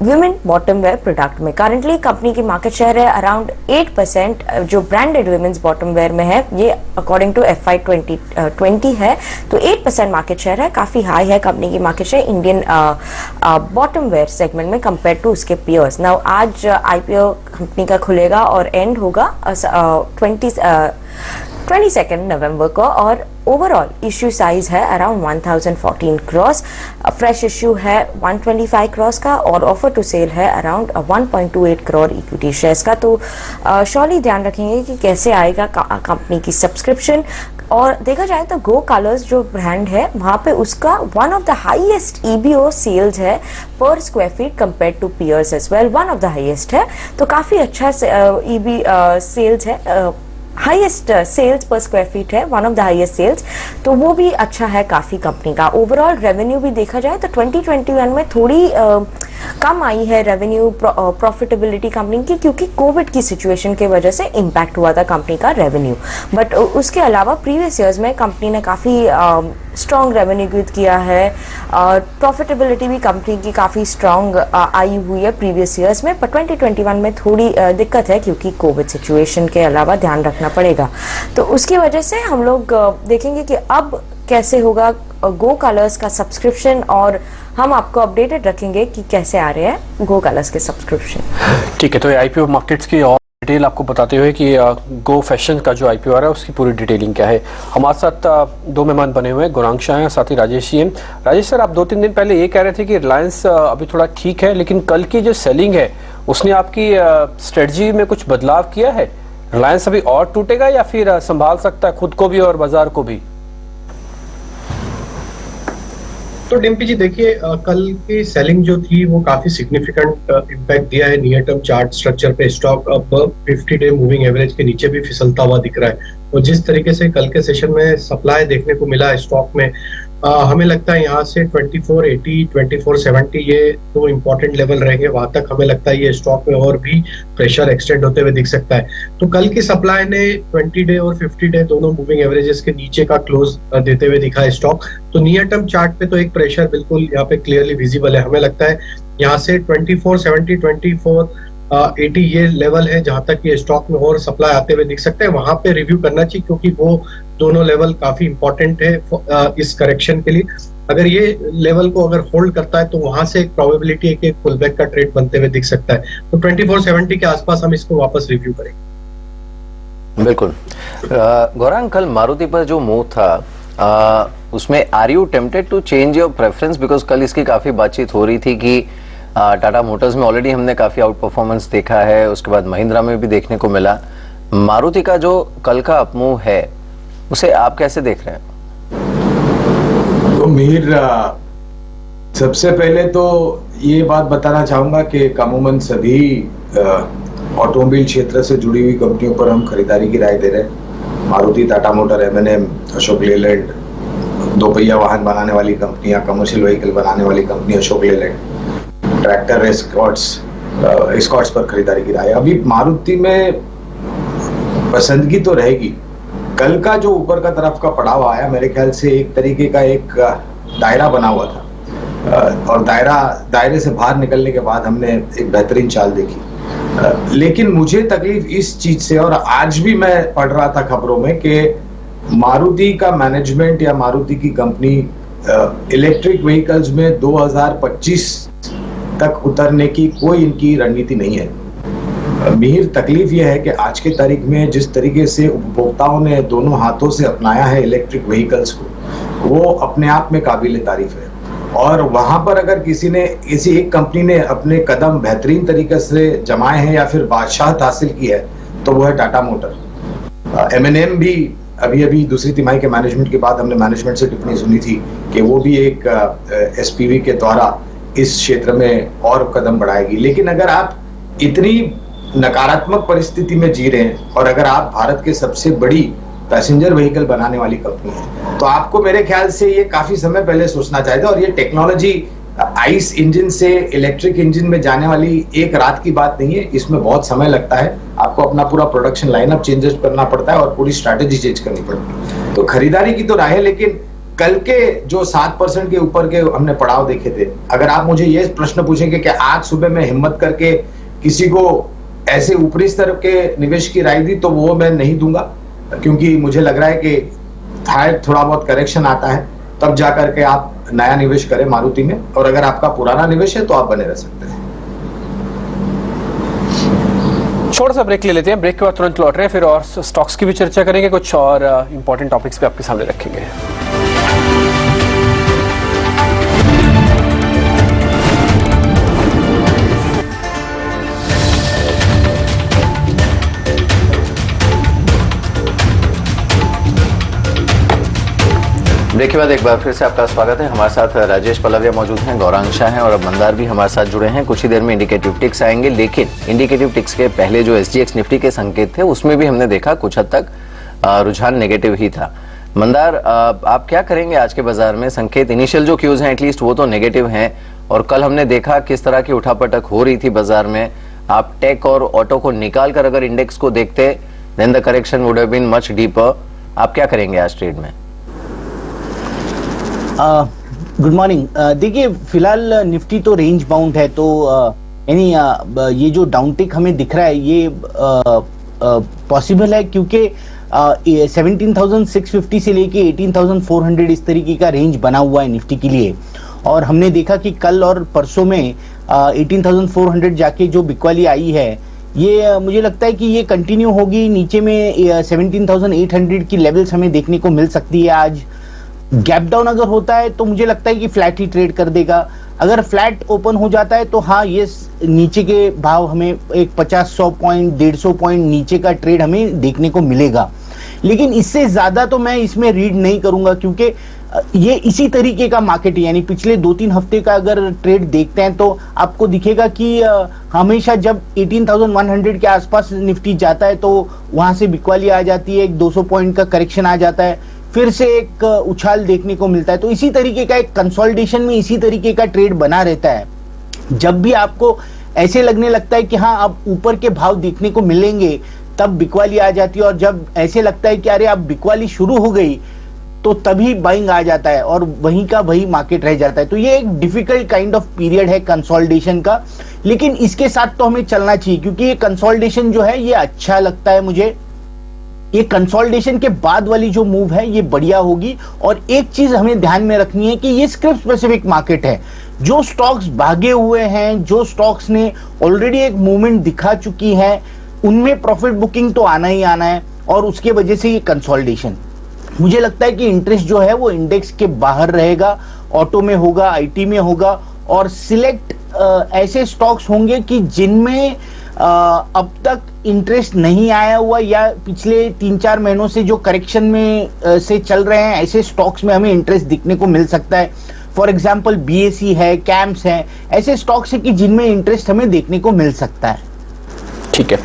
women bottom wear product में। करंटली कंपनी की मार्केट शेयर है अराउंड 8% जो ब्रांडेड वुमेन्स बॉटम वेयर में है, ये अकॉर्डिंग टू FY 2020 है। तो 8% मार्केट शेयर है, काफी हाई है कंपनी की market share Indian bottom wear segment में कंपेयर टू उसके पियर्स। नाउ आज आईपीओ कंपनी का खुलेगा और एंड होगा 22 नवंबर को, और ओवरऑल इश्यू साइज है अराउंड 1014 क्रॉस, फ्रेश इश्यू है 125 क्रॉस का, और ऑफर टू सेल है अराउंड 1.28 करोड़ इक्विटी शेयर्स का। तो श्योरली ध्यान रखेंगे कि कैसे आएगा कंपनी की सब्सक्रिप्शन। और देखा जाए तो गो कलर्स जो ब्रांड है वहां पे उसका one of the highest EBO sales है per square feet compare to peers as well, one of the highest है, तो काफी अच्छा EB सेल्स है, highest sales per square feet है, one of the highest sales, तो वो भी अच्छा है काफी कंपनी का। ओवरऑल रेवेन्यू भी देखा जाए तो 2021 में थोड़ी कम आई है रेवेन्यू प्रॉफिटेबिलिटी कंपनी की, क्योंकि कोविड की सिचुएशन की वजह से इम्पैक्ट हुआ था कंपनी का रेवेन्यू, बट उसके अलावा प्रीवियस ईयर्स में कंपनी ने काफी स्ट्रॉन्ग रेवेन्यू ग्रोथ किया है और प्रॉफिटेबिलिटी भी कंपनी की काफी स्ट्रॉन्ग आई हुई है प्रीवियस ईयर्स में, पर 2021 में थोड़ी दिक्कत है क्योंकि कोविड सिचुएशन के अलावा ध्यान रखना पड़ेगा, तो उसकी वजह से हम लोग देखेंगे कि अब कैसे होगा गो कलर्स का सब्सक्रिप्शन, और हम आपको अपडेटेड रखेंगे कि कैसे आ रहे हैं गो कलर्स के सब्सक्रिप्शन। ठीक है, तो ये IPO मार्केट्स की और डिटेल आपको बताते हुए कि गो फैशन का जो IPO आ रहा है उसकी पूरी डिटेलिंग क्या है। हमारे साथ दो मेहमान बने हुए हैं, गौरांग शाह हैं, साथ ही राजेश जी हैं। राजेश सर, आप 2-3 दिन पहले ये कह रहे थे कि रिलायंस अभी थोड़ा ठीक है, लेकिन कल की जो सेलिंग है उसने आपकी स्ट्रेटजी में कुछ बदलाव किया है? रिलायंस अभी और टूटेगा या फिर संभाल सकता है खुद को भी और बाजार को भी? तो डिम्पी जी देखिए, कल की सेलिंग जो थी वो काफी सिग्निफिकेंट इम्पैक्ट दिया है नियर टर्म चार्ट स्ट्रक्चर पे। स्टॉक अब 50 डे मूविंग एवरेज के नीचे भी फिसलता हुआ दिख रहा है, और जिस तरीके से कल के सेशन में सप्लाई देखने को मिला है स्टॉक में, हमें लगता है यहाँ से 2480 2470 ये दो इम्पोर्टेंट लेवल रहेंगे, वहां तक हमें लगता है ये स्टॉक में और भी प्रेशर एक्सटेंड होते हुए दिख सकता है। तो कल की सप्लाई ने 20 डे और 50 डे दोनों मूविंग एवरेजेस के नीचे का क्लोज देते हुए दिखा है स्टॉक, तो नियर टर्म चार्ट पे तो एक प्रेशर बिल्कुल यहाँ पे क्लियरली विजिबल है। हमें लगता है यहाँ से 2470 2480 ये लेवल है जहां तक ये स्टॉक में और सप्लाई आते हुए दिख सकते हैं, वहां पे रिव्यू करना चाहिए, क्योंकि वो दोनों लेवल काफी इंपॉर्टेंट है इस करेक्शन के लिए। अगर ये लेवल को अगर होल्ड करता है तो वहां से एक प्रोबेबिलिटी है कि पुल बैक का ट्रेड बनते हुए दिख सकता है, तो 2470 के आसपास हम इसको वापस रिव्यू करेंगे। बिल्कुल। गौरांग, कल मारुति पर जो मूव था उसमें are you tempted to change your preference? Because कल इसकी काफी बातचीत हो रही थी कि टाटा मोटर्स में ऑलरेडी हमने काफी आउट परफॉर्मेंस देखा है, उसके बाद महिंद्रा में भी देखने को मिला, मारुति का जो कल का अपमूव है उसे आप कैसे देख रहे हैं? तो मीर, सबसे पहले तो ये बात बताना चाहूंगा कि अमूमन सभी ऑटोमोबाइल क्षेत्र से जुड़ी हुई कंपनियों पर हम खरीदारी की राय दे रहे हैं। मारुति, टाटा मोटर, M&M, अशोक लेलैंड, दो पहिया वाहन बनाने वाली कंपनियां, कमर्शियल व्हीकल बनाने वाली company Ashok Leyland, tractor, Escorts पर खरीदारी की राय। अभी मारुति में पसंदगी तो रहेगी। कल का जो ऊपर का तरफ का पड़ाव आया, मेरे ख्याल से एक तरीके का एक दायरा बना हुआ था, और दायरे से बाहर निकलने के बाद हमने एक बेहतरीन चाल देखी। लेकिन मुझे तकलीफ इस चीज से, और आज भी मैं पढ़ रहा था खबरों में कि मारुति का मैनेजमेंट या मारुति की कंपनी इलेक्ट्रिक व्हीकल्स में 2025 तक उतरने की कोई इनकी रणनीति नहीं है। मीर, तकलीफ यह है कि आज के तारीख में जिस तरीके से उपभोक्ताओं ने दोनों हाथों से अपनाया है इलेक्ट्रिक व्हीकल्स को, वो अपने आप में काबिल तारीफ है। और वहां पर अगर किसी एक कंपनी ने अपने कदम बेहतरीन तरीके से जमाए हैं या फिर बादशाहत हासिल की है, तो वो है टाटा मोटर। M&M भी अभी दूसरी तिमाही के मैनेजमेंट के बाद हमने मैनेजमेंट से टिप्पणी सुनी थी कि वो भी एक SPV के द्वारा इस क्षेत्र में और कदम बढ़ाएगी। लेकिन अगर आप इतनी नकारात्मक परिस्थिति में जी रहे हैं, और अगर आप भारत के सबसे बड़ी पैसेंजर व्हीकल बनाने वाली कंपनी है, तो आपको मेरे ख्याल से ये काफी समय पहले सोचना चाहिए था। और ये टेक्नोलॉजी आइस इंजन से इलेक्ट्रिक इंजन में जाने वाली एक रात की बात नहीं है, इसमें बहुत समय लगता है। आपको अपना पूरा प्रोडक्शन लाइनअप चेंजेस करना पड़ता है और पूरी स्ट्रैटेजी चेंज करनी पड़ती है। तो खरीदारी की तो राह है, लेकिन कल के जो 7% के ऊपर के हमने पड़ाव देखे थे, अगर आप मुझे ये प्रश्न पूछेंगे कि आज सुबह में हिम्मत करके किसी को ऐसे ऊपरी स्तर के निवेश की राय दी, तो वो मैं नहीं दूंगा, क्योंकि मुझे लग रहा है कि थोड़ा बहुत करेक्शन आता है तब जाकर के आप नया निवेश करें मारुति में, और अगर आपका पुराना निवेश है तो आप बने रह सकते हैं। छोटा सा ब्रेक ले लेते हैं, ब्रेक के बाद तुरंत लौट रहे हैं, फिर और स्टॉक्स की भी चर्चा करेंगे, कुछ और इंपॉर्टेंट टॉपिक्स पे आपके सामने रखेंगे। ब्रेक के बाद एक बार फिर से आपका स्वागत है। हमारे साथ राजेश पल्लविया मौजूद हैं, गौरांग शाह हैं और अब मंदार भी हमारे साथ जुड़े हैं। कुछ ही देर में इंडिकेटिव टिक्स आएंगे, लेकिन इंडिकेटिव टिक्स के पहले जो एसजीएक्स निफ्टी के संकेत थे उसमें भी हमने देखा कुछ हद तक रुझान नेगेटिव ही था। मंदार, आप क्या करेंगे आज के बाजार में? संकेत इनिशियल जो क्यूज हैं एटलीस्ट वो तो नेगेटिव हैं, और कल हमने देखा किस तरह की उठापटक हो रही थी बाजार में। आप टेक और ऑटो को निकाल कर अगर इंडेक्स को देखते then the correction would have been much deeper. आप क्या करेंगे आज ट्रेड में? Good morning. देखिए, फिलहाल निफ्टी तो रेंज बाउंड है, तो यानी ये जो डाउनटिक हमें दिख रहा है ये पॉसिबल है, क्योंकि 17,650 से लेके 18,400 इस तरीके का रेंज बना हुआ है निफ्टी के लिए। और हमने देखा कि कल और परसों में 18,400 जाके जो बिकवाली आई है, ये मुझे लगता है कि ये कंटिन्यू होगी। नीचे में 17,800 की लेवल्स हमें देखने को मिल सकती है। आज गैप डाउन अगर होता है तो मुझे लगता है कि फ्लैट ही ट्रेड कर देगा। अगर फ्लैट ओपन हो जाता है तो हाँ, ये नीचे के भाव हमें एक 50-100 पॉइंट 150 पॉइंट नीचे का ट्रेड हमें देखने को मिलेगा, लेकिन इससे ज्यादा तो मैं इसमें रीड नहीं करूंगा, क्योंकि ये इसी तरीके का मार्केट है। यानी पिछले 2-3 हफ्ते का अगर ट्रेड देखते हैं तो आपको दिखेगा कि हमेशा जब 18,100 के आसपास निफ्टी जाता है तो वहां से बिकवाली आ जाती है, एक 200 पॉइंट का करेक्शन आ जाता है, फिर से एक उछाल देखने को मिलता है। तो इसी तरीके का एक कंसोलिडेशन में इसी तरीके का ट्रेड बना रहता है। जब भी आपको ऐसे लगने लगता है कि हाँ अब ऊपर के भाव देखने को मिलेंगे, तब बिकवाली आ जाती है, और जब ऐसे लगता है कि अरे अब बिकवाली शुरू हो गई तो तभी बाइंग आ जाता है और वहीं का वही मार्केट रह जाता है। तो ये एक डिफिकल्ट काइंड ऑफ पीरियड है कंसोलिडेशन का, लेकिन इसके साथ तो हमें चलना चाहिए, क्योंकि ये कंसोलिडेशन जो है ये अच्छा लगता है मुझे। ये कंसोलिडेशन के बाद वाली जो मूव है ये बढ़िया होगी। और एक चीज हमें ध्यान में रखनी है कि ये स्क्रिप्ट स्पेसिफिक मार्केट है। जो स्टॉक्स भागे हुए हैं, जो स्टॉक्स ने ऑलरेडी एक मूवमेंट दिखा चुकी है, उनमें प्रॉफिट बुकिंग तो आना ही आना है, और उसके वजह से ये कंसोलिडेशन। मुझे लगता है कि इंटरेस्ट जो है वो इंडेक्स के बाहर रहेगा, ऑटो में होगा, आईटी में होगा, और सिलेक्ट ऐसे स्टॉक्स होंगे कि जिनमें अब तक इंटरेस्ट नहीं आया हुआ, या पिछले 3-4 महीनों से जो करेक्शन में से चल रहे हैं, ऐसे स्टॉक्स में हमें इंटरेस्ट दिखने को मिल सकता है। फॉर एग्जांपल बीएसई है, कैम्प्स हैं, ऐसे स्टॉक्स है कि जिनमें इंटरेस्ट हमें देखने को मिल सकता है। ठीक है,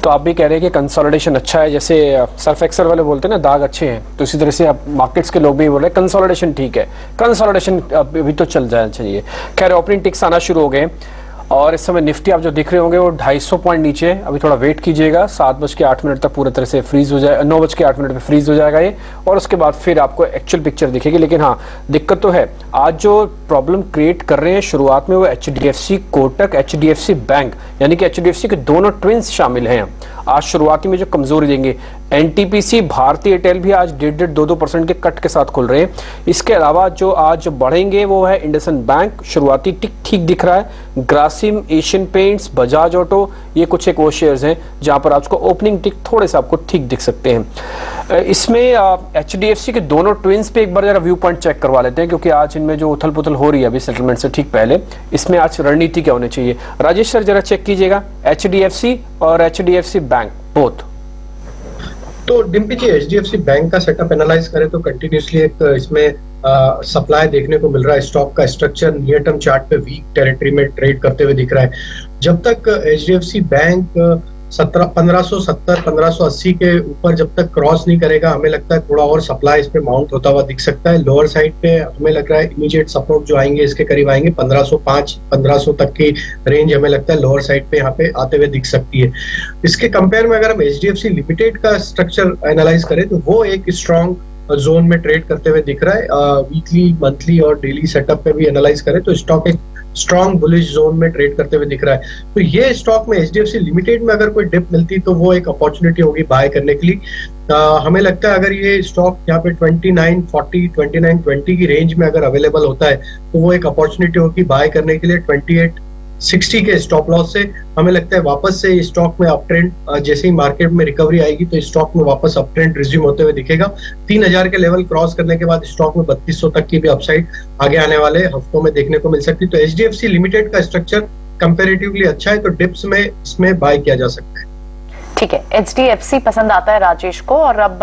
तो आप भी कह रहे हैं कि कंसोलिडेशन अच्छा है, जैसे सर्फ एक्सेल वाले बोलते हैं ना दाग अच्छे हैं, तो इसी तरह से अब मार्केट्स के लोग भी बोल रहे हैं कंसोलिडेशन ठीक है, कंसोलिडेशन अभी तो चल जाना चाहिए। खैर, ओपनिंग टिक्स आना शुरू हो गए और इस समय निफ्टी आप जो दिख रहे होंगे वो 250 पॉइंट नीचे। अभी थोड़ा वेट कीजिएगा, 7:08 तक पूरी तरह से फ्रीज हो जाए, 9:08 पे फ्रीज हो जाएगा ये, और उसके बाद फिर आपको एक्चुअल पिक्चर दिखेगी। लेकिन हाँ, दिक्कत तो है, आज जो प्रॉब्लम क्रिएट कर रहे हैं शुरुआत में वो HDFC कोटक, HDFC बैंक, यानी कि HDFC के दोनों ट्विंस शामिल हैं। आज शुरुआती में जो कमजोरी देंगे, NTPC, भारतीय एयरटेल भी आज 1.5-2% के कट के साथ खुल रहे हैं। इसके अलावा जो आज बढ़ेंगे वो है इंडसइंड बैंक, शुरुआती ठीक दिख रहा है, Grasim, Asian paints, Bajaj auto, ये कुछ एक वो शेयर्स हैं जहां पर आपको ओपनिंग टिक थोड़े से आपको ठीक दिख सकते हैं। इसमें HDFC के दोनों ट्विंस पे एक बार जरा व्यू पॉइंट चेक करवा लेते हैं, क्योंकि आज इनमें जो उथल पुथल हो रही है अभी सेटलमेंट से ठीक पहले, इसमें आज रणनीति क्या होनी चाहिए। राजेश सर जरा चेक कीजिएगा, HDFC और HDFC बैंक बोथ। तो डिम्पी जी, HDFC बैंक का सेटअप एनालाइज करें तो कंटिन्यूसली एक इसमें सप्लाई देखने को मिल रहा है। स्टॉक का स्ट्रक्चर नियर टर्म चार्ट पे वीक टेरिटरी में ट्रेड करते हुए दिख रहा है। जब तक HDFC बैंक 1570-1580 के ऊपर जब तक क्रॉस नहीं करेगा, हमें लगता है थोड़ा और सप्लाई इस पे माउंट होता हुआ दिख सकता है। लोअर साइड पे हमें लग रहा है इमीडिएट सपोर्ट जो आएंगे इसके करीब आएंगे 1505-1500 तक की रेंज हमें लगता है लोअर साइड पे यहाँ पे आते हुए दिख सकती है। इसके कंपेयर में अगर हम HDFC लिमिटेड का स्ट्रक्चर एनालाइज करें तो वो एक स्ट्रॉन्ग जोन में ट्रेड करते हुए दिख रहा है। वीकली, मंथली और डेली सेटअप पे भी एनालाइज करें तो स्टॉक एक स्ट्रॉन्ग बुलिश जोन में ट्रेड करते हुए दिख रहा है। तो ये स्टॉक में HDFC लिमिटेड में अगर कोई डिप मिलती तो वो एक अपॉर्चुनिटी होगी बाय करने के लिए। हमें लगता है अगर ये स्टॉक यहाँ पे 2940, 2920 की रेंज में अगर अवेलेबल होता है तो वो एक अपॉर्चुनिटी होगी बाय करने के लिए। 2860 के स्टॉप लॉस से हमें लगता है वापस से स्टॉक में अप ट्रेंड, जैसे ही मार्केट में रिकवरी आएगी तो स्टॉक में वापस अप ट्रेंड रिज्यूम होते हुए दिखेगा। 3000 के लेवल क्रॉस करने के बाद स्टॉक में 3200 तक की भी अपसाइड आगे आने वाले हफ्तों में देखने को मिल सकती है। तो HDFC लिमिटेड का स्ट्रक्चर कंपैरेटिवली अच्छा है, तो डिप्स में इसमें बाय किया जा सकता है। ठीक है, HDFC पसंद आता है राजेश को, और अब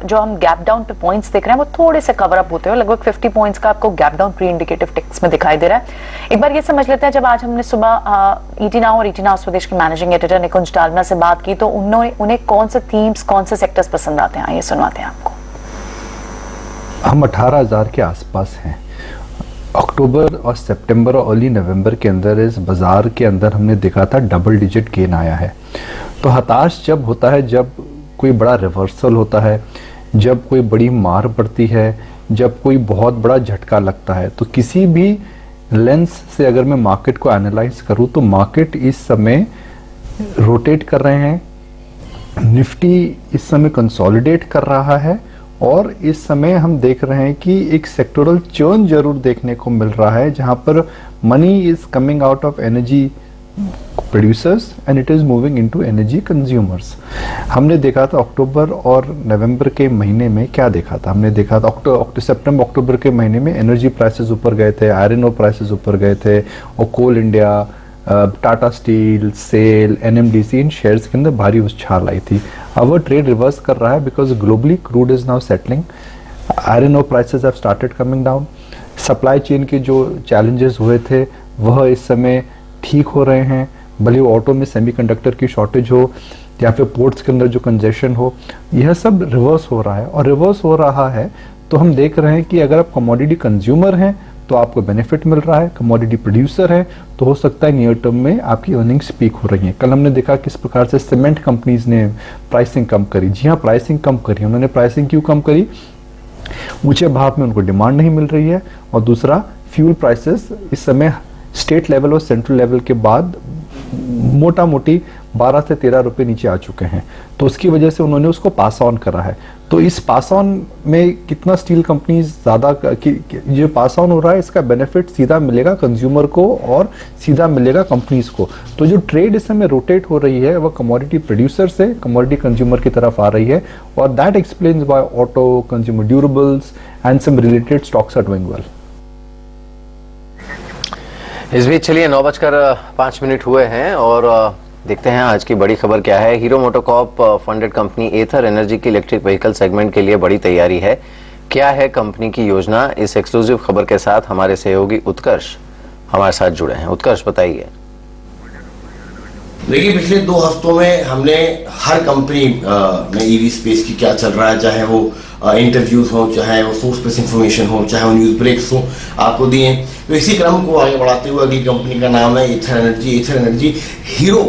जो हम गैप डाउन पे पॉइंट्स देख रहे हैं वो थोड़े से कवर अप होते हैं, लगभग 50 पॉइंट्स का आपको gap down pre indicative ticks में दिखाई दे रहा है। एक बार ये समझ लेते हैं, जब आज हमने सुबह ईटी नाउ और ईटी नाउ स्वदेश के मैनेजिंग एडिटर निकुंज डालमिया से बात की तो उन्हें कौन से थीम्स, कौन से सेक्टर्स पसंद आते हैं, ये सुनवाते हैं आपको। हम 18,000 के आसपास हैं। अक्टूबर और सितंबर और अर्ली नवंबर के अंदर इस बाजार के अंदर हमने देखा था डबल डिजिट गेन आया है। तो हताश जब होता है, जब कोई बड़ा रिवर्सल होता है, जब कोई बड़ी मार पड़ती है, जब कोई बहुत बड़ा झटका लगता है, तो किसी भी लेंस से अगर मैं मार्केट को एनालाइज करूं तो मार्केट इस समय रोटेट कर रहे हैं, निफ्टी इस समय कंसोलिडेट कर रहा है, और इस समय हम देख रहे हैं कि एक सेक्टोरल चर्न जरूर देखने को मिल रहा है, जहां पर money is coming out of energy producers and it is moving into energy consumers. हमने देखा था अक्टूबर और नवंबर के महीने में क्या देखा था, हमने देखा था सितंबर अक्टूबर के महीने में एनर्जी प्राइसेस ऊपर गए थे, आयरन ओर प्राइसेस ऊपर गए थे, और Coal India, Tata Steel, SAIL, NMDC इन शेयर्स के अंदर भारी उछाल आई थी। अब ट्रेड रिवर्स कर रहा है because globally crude is now settling, iron ore prices have started coming down, supply chain के जो चैलेंजेस हुए थे वह इस समय ठीक हो रहे हैं, भले ऑटो में सेमीकंडक्टर की शॉर्टेज हो या फिर पोर्ट्स के अंदर जो कंजेशन हो, यह सब रिवर्स हो रहा है। और रिवर्स हो रहा है तो हम देख रहे हैं कि अगर आप कमोडिटी कंज्यूमर हैं तो आपको बेनिफिट मिल रहा है, कमोडिटी प्रोड्यूसर है तो हो सकता है नियर टर्म में आपकी अर्निंग्स पीक हो रही हैं। कल हमने देखा किस प्रकार से सीमेंट कंपनीज ने प्राइसिंग कम करी। जी हाँ, प्राइसिंग कम करी। उन्होंने प्राइसिंग क्यों कम करी? ऊंचे भाव में उनको डिमांड नहीं मिल रही है, और दूसरा फ्यूल प्राइसेस इस समय स्टेट लेवल और सेंट्रल लेवल के बाद मोटा मोटी 12 से 13 रुपए नीचे आ चुके हैं, तो उसकी वजह से उन्होंने उसको पास ऑन करा है। तो इस पास ऑन में कितना स्टील कंपनीज ज्यादा जो पास ऑन हो रहा है इसका बेनिफिट सीधा मिलेगा कंज्यूमर को और सीधा मिलेगा कंपनीज को। तो जो ट्रेड इस समय रोटेट हो रही है वह कमोडिटी प्रोड्यूसर से कमोडिटी कंज्यूमर की तरफ आ रही है, और that explains why auto, consumer durables and some related stocks are doing well. इस बीच चलिए 9:05 हुए हैं और देखते हैं आज की बड़ी खबर क्या है। हीरो मोटोकॉर्प फंडेड कंपनी एथर एनर्जी की इलेक्ट्रिक व्हीकल सेगमेंट के लिए बड़ी तैयारी है। क्या है कंपनी की योजना? इस एक्सक्लूसिव खबर के साथ हमारे सहयोगी उत्कर्ष हमारे साथ जुड़े हैं। उत्कर्ष बताइए। देखिए, पिछले 2 हफ्तों में हमने हर कंपनी में ईवी स्पेस की क्या चल रहा है, चाहे वो इंटरव्यूज हो, चाहे वो सोर्स बेस्ड इंफॉर्मेशन हो, चाहे वो न्यूज ब्रेक्स हो, आपको दिए। तो इसी क्रम को आगे बढ़ाते हुए अगली कंपनी का नाम है एथर एनर्जी। एथर एनर्जी हीरो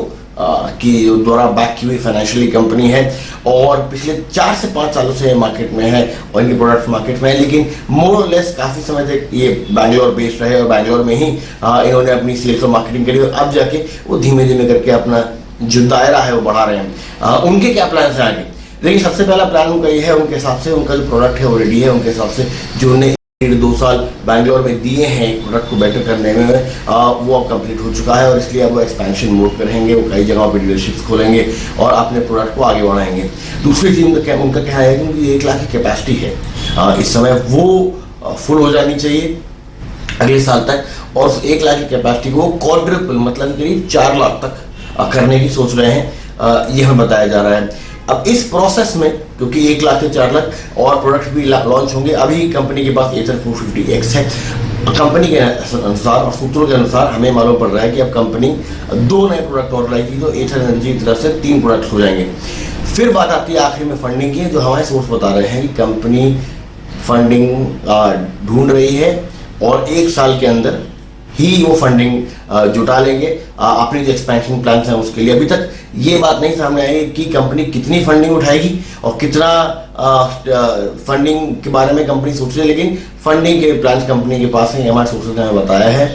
की द्वारा बैक की हुई फाइनेंशियली कंपनी है, और पिछले 4 से 5 सालों से मार्केट में है और इनके प्रोडक्ट्स मार्केट में है, लेकिन मोर और लेस काफ़ी समय तक ये बैंगलोर बेस्ड रहे और बैंगलोर में ही इन्होंने अपनी सेल्स और मार्केटिंग करी, और अब जाके वो धीमे धीमे करके अपना जो दायरा है वो बढ़ा रहे हैं। उनके क्या प्लान है आगे? देखिए, सबसे पहला प्लान उनका ये है, उनके हिसाब से उनका जो प्रोडक्ट है वो रेडी है। उनके हिसाब से जो उन्हें 1.5-2 साल बैंगलोर में दिए हैं प्रोडक्ट को बेटर करने में, वो अब कंप्लीट हो चुका है, और इसलिए अब वो एक्सपेंशन मोड पर रहेंगे। वो कई जगहों पर डीलरशिप्स खोलेंगे और अपने प्रोडक्ट को आगे बढ़ाएंगे। दूसरी चीज उनका कहना है कि उनकी 1 लाख की कैपेसिटी है इस समय, वो फुल हो जानी चाहिए अगले साल तक, और उस 1 लाख की कैपेसिटी को क्वाड्रुपल मतलब करीब 4 लाख तक करने की सोच रहे हैं, ये हमें बताया जा रहा है। अब इस प्रोसेस में क्योंकि 1 लाख से 4 लाख और प्रोडक्ट भी लॉन्च होंगे, अभी कंपनी के पास एथर 450X है। कंपनी के अनुसार और सूत्रों के अनुसार हमें मालूम पड़ रहा है कि अब कंपनी 2 नए प्रोडक्ट और लाएगी, तो एथर एनर्जी की तरफ से 3 प्रोडक्ट हो जाएंगे। फिर बात आती है आखिर में फंडिंग की, जो हमारे सोर्स बता रहे हैं कि कंपनी फंडिंग ढूंढ रही है और 1 साल के अंदर ही वो फंडिंग जुटा लेंगे अपनी जो एक्सपेंशन प्लान्स हैं उसके लिए। अभी तक ये बात नहीं सामने आई कि कंपनी कितनी फंडिंग उठाएगी और कितना फंडिंग के बारे में कंपनी सोच रही है, लेकिन फंडिंग के प्लान कंपनी के पास है, हमारे सोर्सेज ने बताया है।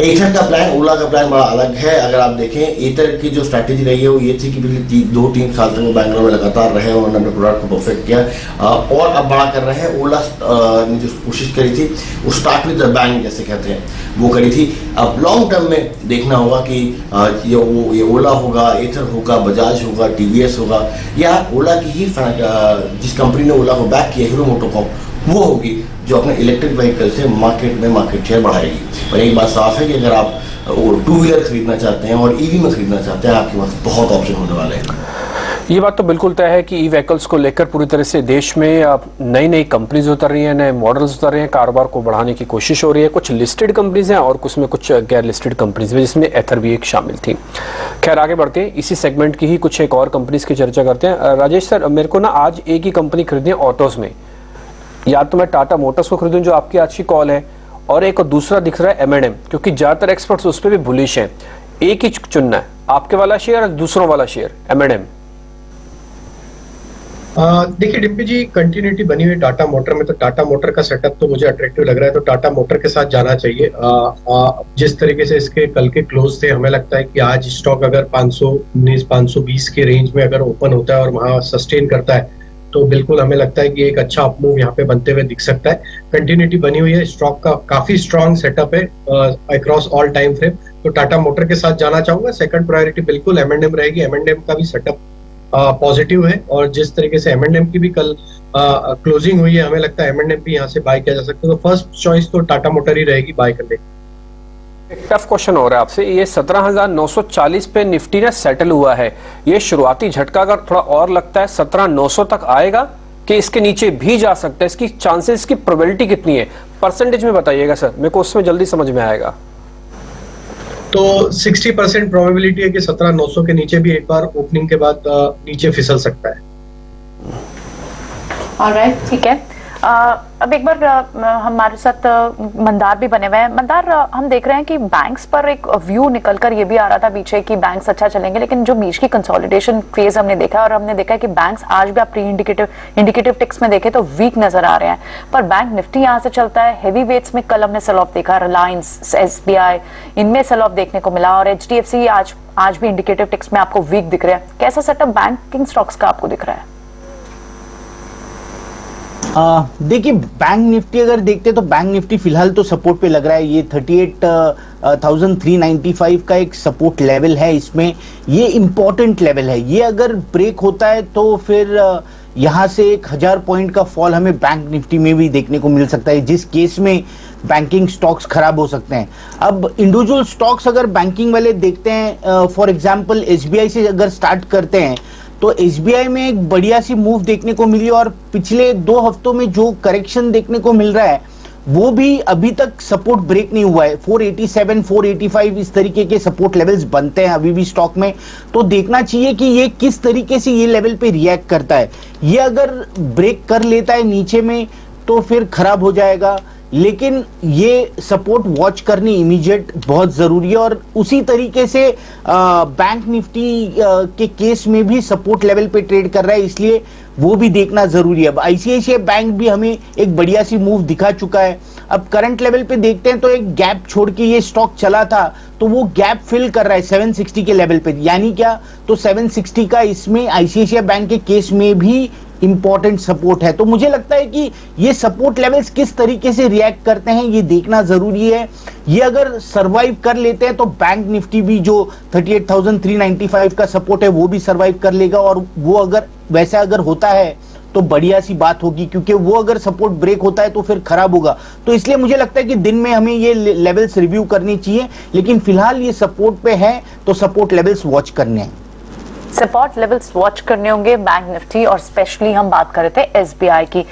एथर का प्लान, ओला का प्लान बड़ा अलग है। अगर आप देखें, एथर की जो स्ट्रैटेजी रही है वो ये थी कि पिछले 2-3 साल तक वो बैंगलोर में लगातार रहे, उन्होंने अपने प्रोडक्ट को परफेक्ट किया, और अब बड़ा कर रहे हैं। ओला ने जो कोशिश करी थी वो स्टार्ट विद द बैंग जैसे कहते हैं वो करी थी। अब लॉन्ग टर्म में देखना होगा कि ये ओला होगा, एथर होगा, बजाज होगा, TVS होगा, या ओला की ही जिस कंपनी ने ओला को बैक किया हीरो मोटोकॉर्प, वो होगी जो अपने इलेक्ट्रिक व्हीकल से मार्केट में मार्केट शेयर बढ़ाएगी। पर एक बात साफ है कि अगर आप 2 व्हीलर खरीदना चाहते हैं और EV में खरीदना चाहते हैं, आपके पास बहुत ऑप्शन होने वाले हैं। ये बात तो बिल्कुल तय है कि ई व्हीकल्स को लेकर पूरी तरह से देश में अब नई नई कंपनीज उतर रही हैं, नए मॉडल्स उतर रहे हैं, कारोबार को बढ़ाने की कोशिश हो रही है। कुछ लिस्टेड कंपनीज हैं और कुछ में कुछ गैर लिस्टेड कंपनीज में, जिसमें एथर भी एक शामिल थी। खैर आगे बढ़ते हैं, इसी सेगमेंट की ही कुछ एक और कंपनीज की चर्चा करते हैं। राजेश सर, मेरे को ना आज एक ही कंपनी खरीदनी है ऑटोज में, या तो मैं टाटा मोटर्स को खरीदूं जो आपकी आज की कॉल है, और एक और दूसरा दिख रहा है M&M, क्योंकि ज्यादातर एक्सपर्ट्स उस पर भी बुलिश हैं। एक ही चुनना है, आपके वाला शेयर और दूसरों वाला शेयर M&M। देखिए डिम्पी जी, कंटिन्यूटी बनी हुई टाटा मोटर में, तो टाटा मोटर का सेटअप तो मुझे अट्रैक्टिव लग रहा है, तो टाटा मोटर के साथ जाना चाहिए। जिस तरीके से इसके कल के क्लोज थे, हमें लगता है कि आज स्टॉक अगर 519-520 के रेंज में अगर ओपन होता है और वहां सस्टेन करता है, तो बिल्कुल हमें लगता है कि एक अच्छा अपमूव यहाँ पे बनते हुए दिख सकता है। कंटिन्यूटी बनी हुई है, स्टॉक का काफी स्ट्रॉन्ग सेटअप है अक्रॉस ऑल टाइम फ्रेम, तो टाटा मोटर के साथ जाना चाहूंगा। सेकंड प्रायोरिटी बिल्कुल M&M रहेगी। M&M का भी सेटअप पॉजिटिव है, और जिस तरीके से M&M की भी कल क्लोजिंग हुई है, हमें लगता है M&M भी यहाँ से बाय किया जा सकता है। तो फर्स्ट चॉइस तो टाटा मोटर ही रहेगी बाय करने की। एक टफ क्वेश्चन हो रहा है आपसे, ये 17,940 पे निफ्टी ना सेटल हुआ है, ये शुरुआती झटका अगर थोड़ा और लगता है 17,900 तक आएगा कि इसके नीचे भी जा सकता है? इसकी चांसेस की प्रोबेबिलिटी कितनी है, परसेंटेज में बताइएगा सर, मेरे को उसमें जल्दी समझ में आएगा। तो 60% प्रोबेबिलिटी है कि 17,900 के नीचे भी एक बार ओपनिंग के बाद नीचे फिसल सकता है। ऑलराइट, ठीक है। अब एक बार हमारे साथ मंदार भी बने हुए हैं। मंदार, हम देख रहे हैं कि बैंक्स पर एक व्यू निकलकर ये भी आ रहा था पीछे कि बैंक्स अच्छा चलेंगे, लेकिन जो बीच की कंसोलिडेशन फेज हमने देखा, और हमने देखा है कि बैंक्स आज भी आप प्री इंडिकेटिव टिक्स में देखें तो वीक नजर आ रहे हैं, पर बैंक निफ्टी यहाँ से चलता है। हैवी वेट्स में कल हमने सेल ऑफ देखा, रिलायंस, SBI, इनमें सेल ऑफ देखने को मिला, और HDFC आज भी इंडिकेटिव टिक्स में आपको वीक दिख रहा है। कैसा सेटअप बैंकिंग स्टॉक्स का आपको दिख रहा है? देखिए, बैंक निफ्टी अगर देखते हैं तो बैंक निफ्टी फिलहाल तो सपोर्ट पे लग रहा है। ये 38,395 का एक सपोर्ट लेवल है, इसमें ये इंपॉर्टेंट लेवल है। ये अगर ब्रेक होता है तो फिर यहाँ से 1000 पॉइंट का फॉल हमें बैंक निफ्टी में भी देखने को मिल सकता है, जिस केस में बैंकिंग स्टॉक्स खराब हो सकते हैं। अब इंडिविजुअल स्टॉक्स अगर बैंकिंग वाले देखते हैं, फॉर एग्जांपल SBI से अगर स्टार्ट करते हैं, तो SBI में एक बढ़िया सी मूव देखने को मिली, और पिछले 2 हफ्तों में जो करेक्शन देखने को मिल रहा है वो भी अभी तक सपोर्ट ब्रेक नहीं हुआ है। 487, 485 इस तरीके के सपोर्ट लेवल्स बनते हैं अभी भी स्टॉक में, तो देखना चाहिए कि ये किस तरीके से ये लेवल पे रिएक्ट करता है। ये अगर ब्रेक कर लेता है नीचे में तो फिर खराब हो जाएगा, लेकिन ये सपोर्ट वॉच करनी इमीडिएट बहुत जरूरी है। और उसी तरीके से बैंक निफ्टी के केस में भी सपोर्ट लेवल पे ट्रेड कर रहा है, इसलिए वो भी देखना जरूरी है। अब ICICI बैंक भी हमें एक बढ़िया सी मूव दिखा चुका है। अब करंट लेवल पे देखते हैं तो एक गैप छोड़ के ये स्टॉक चला था, तो वो गैप फिल कर रहा है 760 के लेवल पे, यानी क्या, तो 760 का इसमें ICICI बैंक के केस में भी इंपॉर्टेंट सपोर्ट है। तो मुझे लगता है कि ये सपोर्ट लेवल्स किस तरीके से रिएक्ट करते हैं ये देखना जरूरी है। ये अगर सरवाइव कर लेते हैं तो बैंक निफ्टी भी जो 38,395 का सपोर्ट है वो भी सरवाइव कर लेगा, और वो अगर वैसा अगर होता है तो बढ़िया सी बात होगी, क्योंकि वो अगर सपोर्ट ब्रेक होता है तो फिर खराब होगा। तो इसलिए मुझे लगता है कि दिन में हमें ये लेवल्स रिव्यू करनी चाहिए, लेकिन फिलहाल ये सपोर्ट पे है तो सपोर्ट लेवल्स वॉच करने हैं। सपोर्ट लेवल्स वॉच करने होंगे बैंक निफ्टी, और स्पेशली हम बात कर रहे थे SBI की।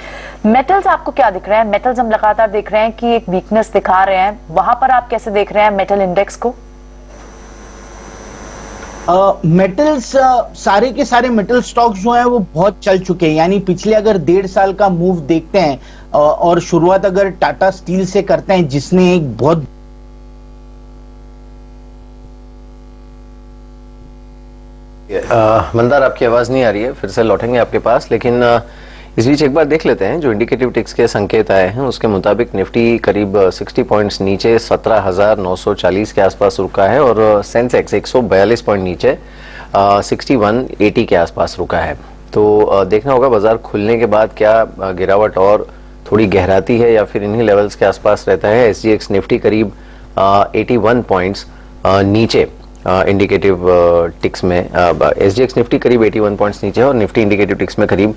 मेटल्स आपको क्या दिख रहे हैं? मेटल्स हम लगातार देख रहे हैं कि एक वीकनेस दिखा रहे हैं, वहां पर आप कैसे देख रहे हैं मेटल इंडेक्स को? मेटल्स सारे के सारे मेटल स्टॉक्स जो हैं वो बहुत चल चुके हैं, यानी पिछले अगर 1.5 साल का मूव देखते हैं और शुरुआत अगर टाटा स्टील से करते हैं, जिसने एक बहुत मंदार, आपकी आवाज नहीं आ रही है, फिर से लौटेंगे आपके पास, लेकिन इस बीच एक बार देख लेते हैं जो इंडिकेटिव टिक्स के संकेत आए हैं। उसके मुताबिक निफ्टी करीब 60 पॉइंट्स नीचे 17,940 के आसपास रुका है, और सेंसेक्स 142 पॉइंट नीचे 6180 के आसपास रुका है। तो देखना होगा बाजार खुलने के बाद क्या गिरावट और थोड़ी गहराती है या फिर इन्हीं लेवल्स के आसपास रहता है। SGX निफ्टी करीब 81 पॉइंट्स नीचे इंडिकेटिव टिक्स में, SGX निफ्टी करीब 81 पॉइंट्स नीचे है और निफ्टी इंडिकेटिव टिक्स में करीब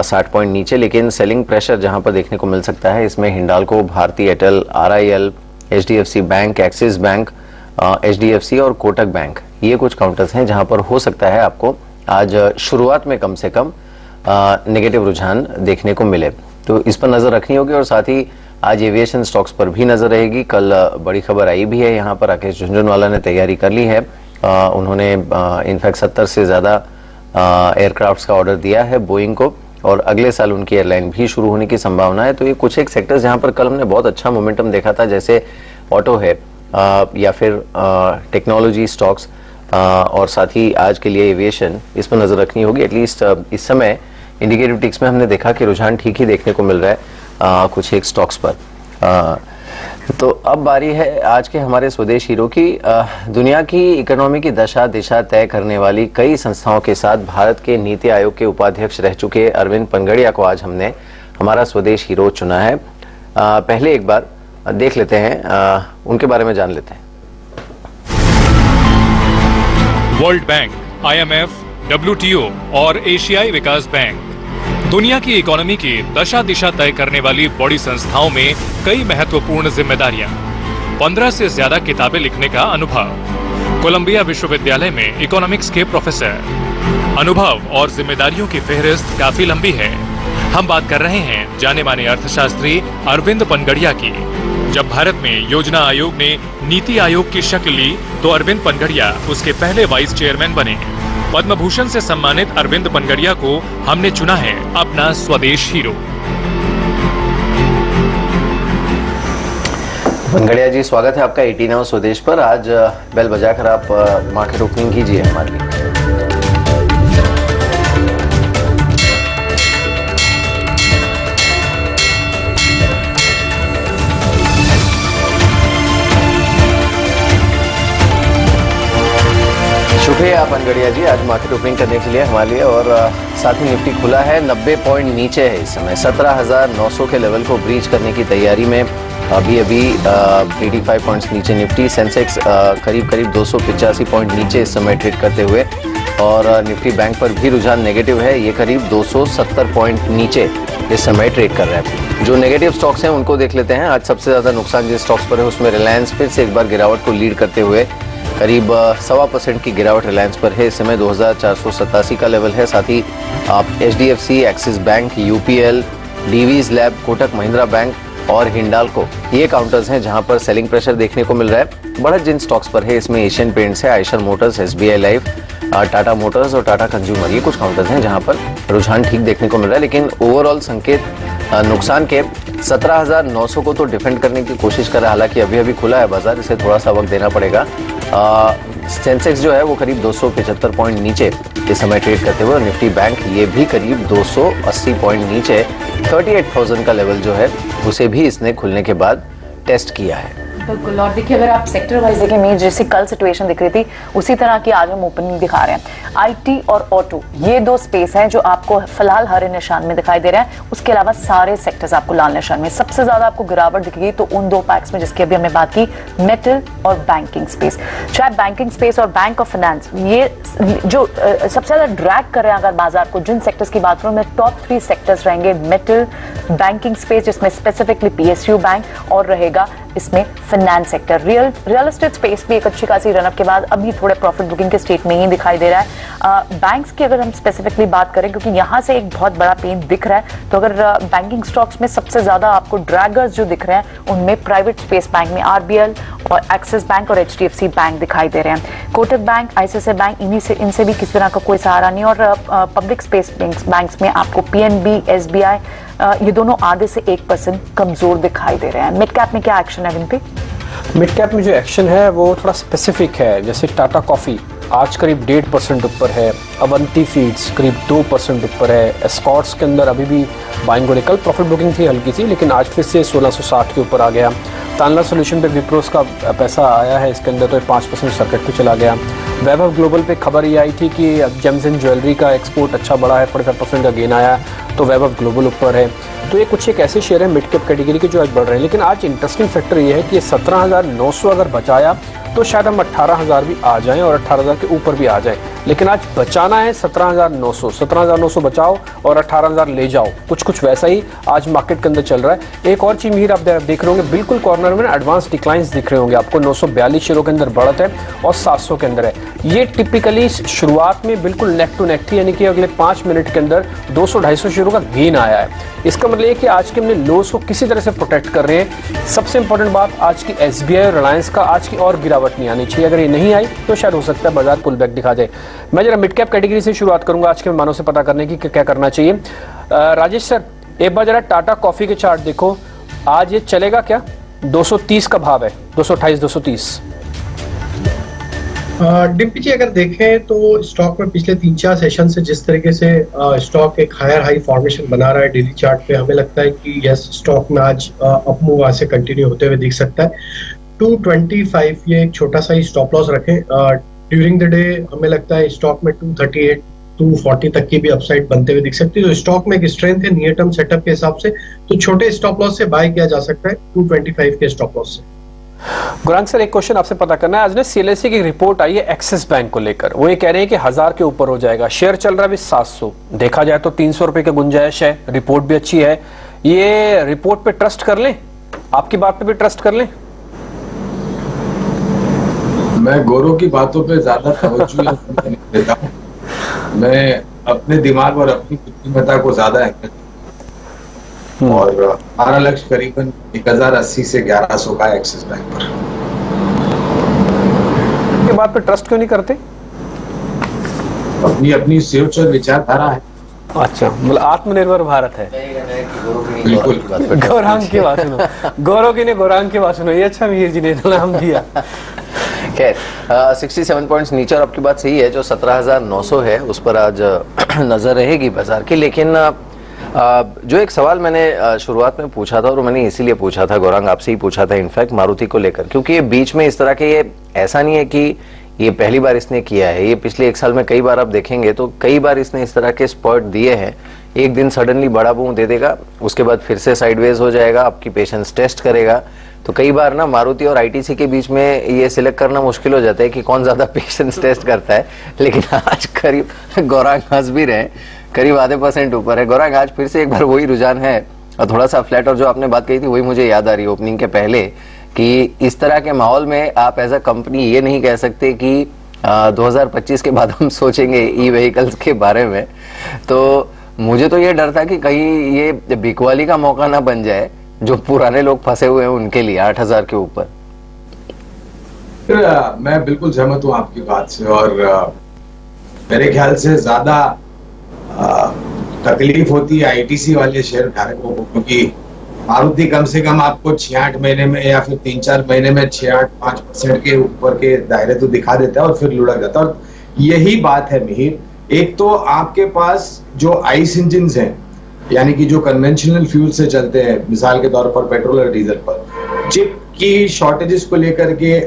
60 पॉइंट नीचे। लेकिन सेलिंग प्रेशर जहां पर देखने को मिल सकता है, इसमें Hindalco, Bharti Airtel, RIL, HDFC bank, Axis bank, HDFC और कोटक बैंक, ये कुछ काउंटर्स हैं जहां पर हो सकता है आपको आज शुरुआत में कम से कम नेगेटिव रुझान देखने को मिले, तो इस पर नजर रखनी होगी। और साथ ही आज एविएशन स्टॉक्स पर भी नजर रहेगी। कल बड़ी खबर आई भी है, यहाँ पर राकेश झुंझुनवाला ने तैयारी कर ली है। उन्होंने इनफैक्ट 70 से ज्यादा एयरक्राफ्ट्स का ऑर्डर दिया है बोइंग को, और अगले साल उनकी एयरलाइन भी शुरू होने की संभावना है। तो ये कुछ एक सेक्टर्स जहां पर कल हमने बहुत अच्छा मोमेंटम देखा था, जैसे ऑटो है या फिर टेक्नोलॉजी स्टॉक्स, और साथ ही आज के लिए एविएशन, इस पर नजर रखनी होगी। एटलीस्ट इस समय इंडिकेटिव टिक्स में हमने देखा कि रुझान ठीक ही देखने को मिल रहा है कुछ एक स्टॉक्स पर। तो अब बारी है आज के हमारे स्वदेश हीरो की। दुनिया की इकोनॉमी की दशा दिशा तय करने वाली कई संस्थाओं के साथ भारत के नीति आयोग के उपाध्यक्ष रह चुके अरविंद पनगड़िया को आज हमने हमारा स्वदेश हीरो चुना है। पहले एक बार देख लेते हैं, उनके बारे में जान लेते हैं। वर्ल्ड बैंक, IMF, WTO और एशियाई विकास बैंक दुनिया की इकोनॉमी की दशा दिशा तय करने वाली बड़ी संस्थाओं में कई महत्वपूर्ण जिम्मेदारियां, 15 से ज्यादा किताबें लिखने का अनुभव, कोलंबिया विश्वविद्यालय में इकोनॉमिक्स के प्रोफेसर। अनुभव और जिम्मेदारियों की फेहरिस्त काफी लंबी है। हम बात कर रहे हैं जाने माने अर्थशास्त्री अरविंद पनगड़िया की। जब भारत में योजना आयोग ने नीति आयोग की शक्ल ली तो अरविंद पनगड़िया उसके पहले वाइस चेयरमैन बने। पद्म भूषण से सम्मानित अरविंद पनगड़िया को हमने चुना है अपना स्वदेश हीरो। पनगड़िया जी, स्वागत है आपका 18 आवर स्वदेश पर। आज बेल बजाकर आप मार्केट ओपनिंग कीजिए हमारे लिए। शुक्रिया पनगड़िया जी आज मार्केट ओपनिंग करने के लिए हमारे लिए। और साथ ही निफ्टी खुला है 90 पॉइंट नीचे है इस समय, 17,900 के लेवल को ब्रीच करने की तैयारी में। अभी 85 पॉइंट्स नीचे निफ्टी। सेंसेक्स करीब 285 पॉइंट नीचे इस समय ट्रेड करते हुए, और निफ्टी बैंक पर भी रुझान नेगेटिव है, ये करीब 270 पॉइंट नीचे इस समय ट्रेड कर रहा है। जो नेगेटिव स्टॉक्स हैं उनको देख लेते हैं। आज सबसे ज्यादा नुकसान जिस स्टॉक्स पर है उसमें रिलायंस फिर से एक बार गिरावट को लीड करते हुए करीब 1.25% की गिरावट रिलायंस पर है। इस समय 2487 का लेवल है। साथ ही आप HDFC, axis bank, UPL, Divi's lab, Kotak Mahindra bank और हिंडाल्को, ये काउंटर्स हैं जहां पर सेलिंग प्रेशर देखने को मिल रहा है। बढ़त जिन स्टॉक्स पर है इसमें एशियन पेंट्स है, Eicher Motors, SBI life, Tata Motors और टाटा कंज्यूमर, ये कुछ काउंटर्स हैं जहां पर रुझान ठीक देखने को मिल रहा है। लेकिन ओवरऑल संकेत नुकसान के 17,900 को तो डिफेंड करने की कोशिश कर रहा है। हालांकि अभी खुला है बाजार, इसे थोड़ा सा वक्त देना पड़ेगा। सेंसेक्स जो है वो करीब 275 पॉइंट नीचे इस समय ट्रेड करते हुए, और निफ्टी बैंक ये भी करीब 280 पॉइंट नीचे 38,000 का लेवल जो है उसे भी इसने खुलने के बाद टेस्ट किया है। बिल्कुल। और देखिए अगर आप सेक्टर वाइज देखें, मेरी जैसी कल सिचुएशन दिख रही थी उसी तरह की आज हम ओपनिंग दिखा रहे हैं। आईटी और ऑटो ये दो स्पेस हैं जो आपको फिलहाल हरे निशान में दिखाई दे रहे हैं। उसके अलावा सारे सेक्टर्स आपको लाल निशान में। सबसे ज्यादा आपको गिरावट दिखेगी तो उन दो पैक्स में जिसकी अभी हमने बात की, मेटल और बैंकिंग स्पेस। चाहे बैंकिंग स्पेस और बैंक ऑफ फाइनेंस ये जो सबसे ज्यादा ड्रैग कर रहे हैं अगर बाजार को, जिन सेक्टर्स की बात करूं मैं, टॉप 3 सेक्टर्स रहेंगे मेटल, बैंकिंग स्पेस जिसमें स्पेसिफिकली PSU बैंक, और रहेगा इसमें finance sector. Real estate space भी एक अच्छी खासी रनअप के बाद अभी थोड़े प्रॉफिट बुकिंग के स्टेट में ही दिखाई दे रहा है। बैंक्स की अगर हम स्पेसिफिकली बात करें, क्योंकि यहां से एक बहुत बड़ा पेन दिख रहा है, तो अगर बैंकिंग स्टॉक्स में सबसे ज्यादा आपको ड्रैगर्स जो दिख रहे हैं उनमें प्राइवेट स्पेस बैंक में RBL और एक्सिस बैंक और HDFC बैंक दिखाई दे रहे हैं। कोटक बैंक, ICICI बैंक, इनसे भी किसी तरह का कोई सहारा नहीं। और पब्लिक स्पेस बैंक्स में आपको PNB, SBI ये दोनों आधे से 1% कमजोर दिखाई दे रहे हैं। मिड कैप में क्या एक्शन है इन पे? मिड कैप में जो एक्शन है वो थोड़ा स्पेसिफिक है। जैसे टाटा कॉफी आज करीब 1.5% ऊपर है, अवंती फीड्स करीब 2% ऊपर है, एस्कॉर्ट्स के अंदर अभी भी बाइंग हो रही। कल प्रॉफिट बुकिंग थी हल्की सी, लेकिन आज फिर से 1660 के ऊपर आ गया। तानला सॉल्यूशन पे विप्रोस का पैसा आया है इसके अंदर, तो 5% सर्किट पे चला गया। वैभव ग्लोबल पे खबर ये आई थी कि जेम्स एंड ज्वेलरी का एक्सपोर्ट अच्छा बढ़ा है, 45% का गेन आया, तो वैभव ग्लोबल ऊपर है। तो ये कुछ एक ऐसे शेयर है मिड कैप कैटेगरी के जो आज बढ़ रहे हैं। लेकिन आज इंटरेस्टिंग फैक्टर ये है कि 17,900 अगर बचाया तो शायद हम 18,000 भी आ जाएं और 18,000 के ऊपर भी आ जाएं। लेकिन आज बचाना है 17,900 बचाओ और 18,000 ले जाओ, कुछ वैसा ही आज मार्केट के अंदर चल रहा है। एक और चीज मीर आप देख रहे होंगे, बिल्कुल कॉर्नर में एडवांस डिक्लाइंस दिख रहे होंगे आपको, 942 शेयरों के अंदर बढ़त है और 700 के अंदर है। ये टिपिकली शुरुआत में बिल्कुल नेक टू नेक थी, यानी कि अगले 5 मिनट के अंदर 200-250 शेयरों का गेन आया है। इसका मतलब ये कि आज के हमने लोस को किसी तरह से प्रोटेक्ट कर रहे हैं। सबसे इंपॉर्टेंट बात आज की SBI और रिलायंस का आज की और गिरावट नहीं आनी चाहिए। अगर ये नहीं आई तो शायद हो सकता है बाजार पुल बैक दिखा जाए। मैं जरा मिड कैप कैटेगरी से शुरुआत करूंगा आज के मेहमानों से पता करने की कि क्या करना चाहिए। राजेश सर, एक बार जरा टाटा कॉफी के चार्ट देखो, आज ये चलेगा क्या? 230 का भाव है, 228, 230। डिम्पी जी अगर देखें तो स्टॉक में पिछले 3-4 सेशन से जिस तरीके से स्टॉक एक हायर हाई फॉर्मेशन बना रहा है डेली चार्ट पे, हमें लगता है कि यस स्टॉक में आज अप मूव आज से कंटिन्यू होते हुए दिख सकता है। 225 ये एक छोटा सा ही स्टॉप लॉस रखें। ड्यूरिंग द डे हमें लगता है स्टॉक में 238 240 तक की भी अपसाइड बनते हुए दिख सकती है। तो स्टॉक में एक स्ट्रेंथ है नियर टर्म सेटअप के हिसाब से, तो छोटे स्टॉप लॉस से बाय किया जा सकता है 225 के स्टॉप लॉस से। गुरांग सर, एक क्वेश्चन आपसे पता करना है। आज ने CLSA की रिपोर्ट आई है एक्सिस बैंक को लेकर, वो ये कह रहे हैं कि 1000 के ऊपर हो जाएगा, शेयर चल रहा है अभी 700, देखा जाए तो 300 रुपए की गुंजाइश है, रिपोर्ट भी अच्छी है। ये रिपोर्ट पे ट्रस्ट कर लें, आपकी बात पे भी ट्रस्ट कर लें? मैं गौरव की बातों पे ज्यादा तवज्जो नहीं देता हूं, मैं अपने दिमाग और अपनी बुद्धिमत्ता को ज्यादा अहमियत, और हमारा लक्ष्य करीबन 1080 से 1100 का एक्सिस बैंक पर। ये बात पे ट्रस्ट क्यों नहीं करते? अपनी सोच और विचारधारा है। अच्छा, मतलब आत्मनिर्भर भारत है। बिल्कुल, गौरांग की बात सुनो, गौरव की ने गौरांग की बात सुनो, ये अच्छा मीर जी ने नाम दिया। खैर 67 पॉइंट्स नीचे, और आपकी बात सही है, जो 17,900 है उस पर आज नजर रहेगी बाजार की। लेकिन जो एक सवाल मैंने शुरुआत में पूछा था, और मैंने इसीलिए पूछा था गौरांग, आपसे ही पूछा था इनफैक्ट, मारुति को लेकर, क्योंकि ये बीच में इस तरह के, ये ऐसा नहीं है कि ये पहली बार इसने किया है, ये पिछले 1 साल में कई बार आप देखेंगे तो कई बार इसने इस तरह के स्पॉट दिए हैं। एक दिन सडनली बड़ा बूम दे देगा, उसके बाद फिर से साइडवेज हो जाएगा, आपकी पेशेंस टेस्ट करेगा। तो कई बार ना मारुति और ITC के बीच में ये सिलेक्ट करना मुश्किल हो जाता है कि कौन ज्यादा पेशेंस टेस्ट करता है। लेकिन आज करीब, गौरांग हंस भी रहे, करीब आधे % ऊपर है। गौरांग, आज फिर से एक बार वही रुझान है और थोड़ा सा फ्लैट, और जो आपने बात कही थी वही मुझे याद आ रही है ओपनिंग के पहले, कि इस तरह के माहौल में आप एज अ कंपनी ये नहीं कह सकते कि 2025 के बाद हम सोचेंगे ई-व्हीकल्स के बारे में। तो मुझे तो ये डर था कि कहीं ये बिकवाली का मौका ना बन जाए, जो पुराने लोग फंसे हुए हैं उनके लिए 8,000 के ऊपर। मैं बिल्कुल सहमत हूँ आपकी बात से, और मेरे ख्याल से ज्यादा तकलीफ होती है ITC वाले शेयर धारकों को, क्योंकि मारुति कम से कम आपको 6-8 महीने में या फिर 3-4 महीने में 6-8-5% के ऊपर के दायरे तो दिखा देता है और फिर लुढ़क जाता है। और यही बात है मिहिर, एक तो आपके पास जो आइस इंजिन हैं, यानी कि जो कन्वेंशनल फ्यूल से चलते हैं, मिसाल के तौर पर पेट्रोल और डीजल पर, चिप की शॉर्टेजेस को लेकर के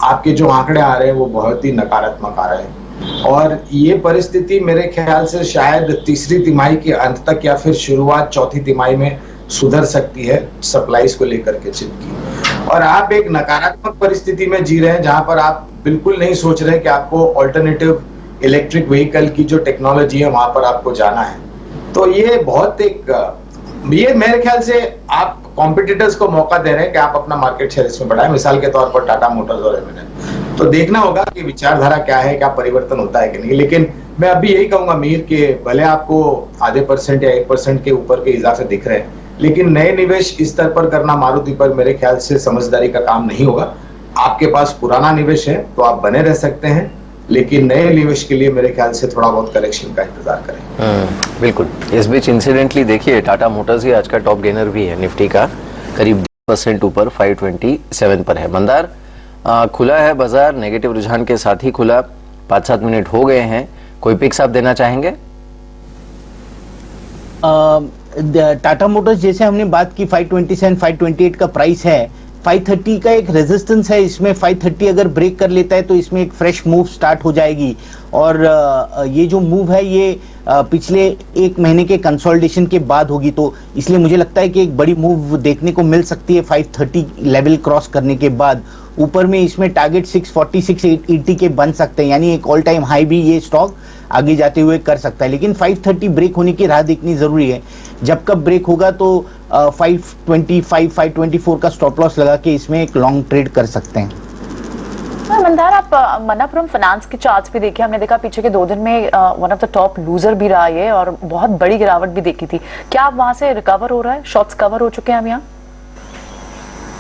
आपके जो आंकड़े आ रहे हैं वो बहुत ही नकारात्मक आ रहे हैं। और ये परिस्थिति मेरे ख्याल से शायद तीसरी तिमाही के अंत तक या फिर शुरुआत चौथी तिमाही में सुधर सकती है सप्लाईज को लेकर के चिप की। और आप एक नकारात्मक परिस्थिति में जी रहे हैं जहां पर आप बिल्कुल नहीं सोच रहे कि आपको ऑल्टरनेटिव इलेक्ट्रिक व्हीकल की जो टेक्नोलॉजी है वहां पर आपको जाना है। तो ये बहुत ये मेरे ख्याल से आप कॉम्पिटिटर्स को मौका दे रहे हैं कि आप अपना मार्केट शेयर इसमें बढ़ाएं, मिसाल के तौर पर टाटा मोटर्स और M&M। तो देखना होगा कि विचारधारा क्या है, क्या परिवर्तन होता है कि नहीं। लेकिन मैं अभी यही कहूंगा मीर कि भले आपको आधे % या 1% के ऊपर के इजाफे दिख रहे हैं, लेकिन नए निवेश इस स्तर पर करना मारुति पर मेरे ख्याल से समझदारी का काम नहीं होगा। आपके पास पुराना निवेश है तो आप बने रह सकते हैं, लेकिन नए निवेश के लिए मेरे ख्याल से थोड़ा बहुत करेक्शन का इंतजार करें। बिल्कुल। इस बीच इंसिडेंटली देखिए टाटा मोटर्स ही आज का टॉप गेनर भी है, निफ्टी का करीब 10% ऊपर 527 पर है। मंदार खुला है बाजार, नेगेटिव रुझान के साथ ही खुला, 5-7 मिनट हो गए हैं, कोई पिक्स आप देना चाहेंगे? टाटा मोटर्स जैसे हमने बात की 527 528 का प्राइस है, 530 का एक रेजिस्टेंस है, इसमें 530 अगर ब्रेक कर लेता है तो इसमें एक फ्रेश मूव स्टार्ट हो जाएगी। और ये जो मूव है ये पिछले एक महीने के कंसोलिडेशन के बाद होगी, तो इसलिए मुझे लगता है कि एक बड़ी मूव देखने को मिल सकती है 530 लेवल क्रॉस करने के बाद। ऊपर में इसमें टारगेट 640 680 के बन सकते हैं, यानी एक ऑल टाइम हाई भी ये स्टॉक आगे जाते हुए कर सकता है। लेकिन 530 ब्रेक होने की राह देखनी जरूरी है। जब कब ब्रेक होगा तो 525 524 का स्टॉप लॉस लगा के इसमें एक लॉन्ग ट्रेड कर सकते हैं। मंदार, आप मणप्पुरम फाइनेंस के चार्ट्स भी देखे, हमने देखा पीछे के 2 दिन में one of the top loser भी रहा है और बहुत बड़ी गिरावट भी देखी थी। क्या आप वहां से रिकवर हो रहा है? शॉर्ट्स कवर हो चुके हैं हम यहाँ?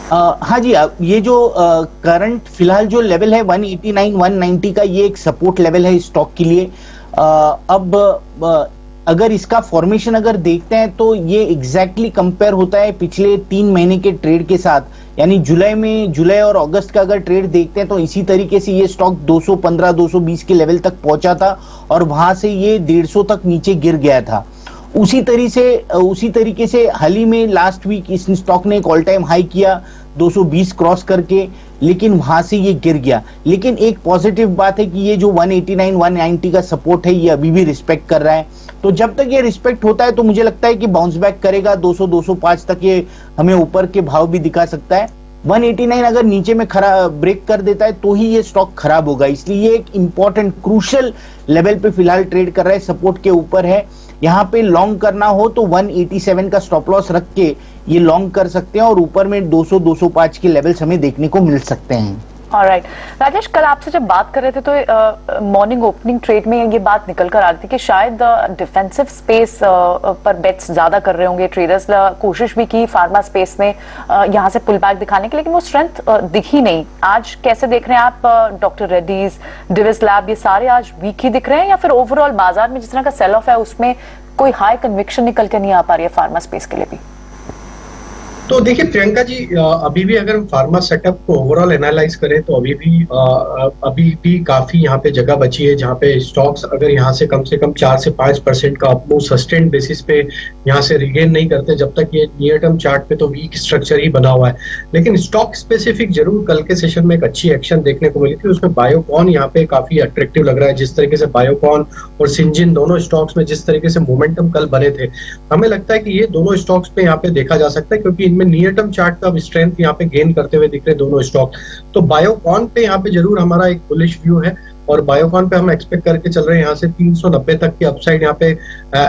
हाँ जी, ये जो करंट फिलहाल जो लेवल है 189 190 का, ये एक सपोर्ट लेवल है स्टॉक के लिए। अब अगर इसका फॉर्मेशन अगर देखते हैं तो ये एग्जैक्टली कंपेयर होता है पिछले 3 महीने के ट्रेड के साथ, यानी जुलाई और अगस्त का अगर ट्रेड देखते हैं तो इसी तरीके से ये स्टॉक 215 220 के लेवल तक पहुंचा था और वहां से ये 150 तक नीचे गिर गया था। उसी तरीके से हाल ही में लास्ट वीक इस स्टॉक ने एक ऑल टाइम हाई किया 220 क्रॉस करके, लेकिन वहां से ये गिर गया। लेकिन एक पॉजिटिव बात है कि ये जो 189 190 का सपोर्ट है ये अभी भी रिस्पेक्ट कर रहा है। तो जब तक ये रिस्पेक्ट होता है तो मुझे लगता है कि बाउंस बैक करेगा, 200 205 तक ये हमें ऊपर के भाव भी दिखा सकता है। 189 अगर नीचे में ब्रेक कर देता है तो ही ये स्टॉक खराब होगा, इसलिए ये एक इंपॉर्टेंट क्रूशियल लेवल पे फिलहाल ट्रेड कर रहा है, सपोर्ट के ऊपर है। यहाँ पे लॉन्ग करना हो तो 187 का स्टॉप लॉस रख के ये लॉन्ग कर सकते हैं और ऊपर में 200 205 के लेवल्स हमें देखने को मिल सकते हैं। ऑलराइट राजेश, कल आपसे जब बात कर रहे थे तो मॉर्निंग ओपनिंग ट्रेड में ये बात निकल कर आ रही थी कि शायद डिफेंसिव स्पेस पर बेट्स ज्यादा कर रहे होंगे ट्रेडर्स। कोशिश भी की फार्मा स्पेस में यहाँ से पुल बैक दिखाने की, लेकिन वो स्ट्रेंथ दिखी नहीं। आज कैसे देख रहे हैं आप? डॉक्टर रेड्डीज, डिविस लैब, ये सारे आज वीक ही दिख रहे हैं या फिर ओवरऑल बाजार में जिस तरह का सेल ऑफ है उसमें कोई हाई कन्विक्शन निकल के नहीं आ पा रही है फार्मा स्पेस के लिए भी? तो देखिए प्रियंका जी, अभी भी अगर हम फार्मा सेटअप को ओवरऑल एनालाइज करें तो अभी भी काफी यहाँ पे जगह बची है जहाँ पे स्टॉक्स अगर यहाँ से कम 4 से 5% का अपमूव सस्टेन बेसिस पे यहाँ से रिगेन नहीं करते, जब तक ये नियर टर्म चार्ट पे तो वीक स्ट्रक्चर ही बना हुआ है। लेकिन स्टॉक स्पेसिफिक जरूर कल के सेशन में एक अच्छी एक्शन देखने को मिली थी। उसमें बायोकॉन यहाँ पे काफी अट्रैक्टिव लग रहा है। जिस तरीके से बायोकॉन और सिंजिन दोनों स्टॉक्स में जिस तरीके से मोमेंटम कल बने थे, हमें लगता है कि ये दोनों स्टॉक्स पे यहाँ पे देखा जा सकता है, क्योंकि इनमें नियर टर्म चार्ट का स्ट्रेंथ यहाँ पे गेन करते हुए दिख रहे दोनों स्टॉक। तो बायोकॉन पे यहाँ पे जरूर हमारा एक बुलिश व्यू है और बायोकॉन पे हम एक्सपेक्ट करके चल रहे हैं यहाँ से 390 तक की अपसाइड यहाँ पे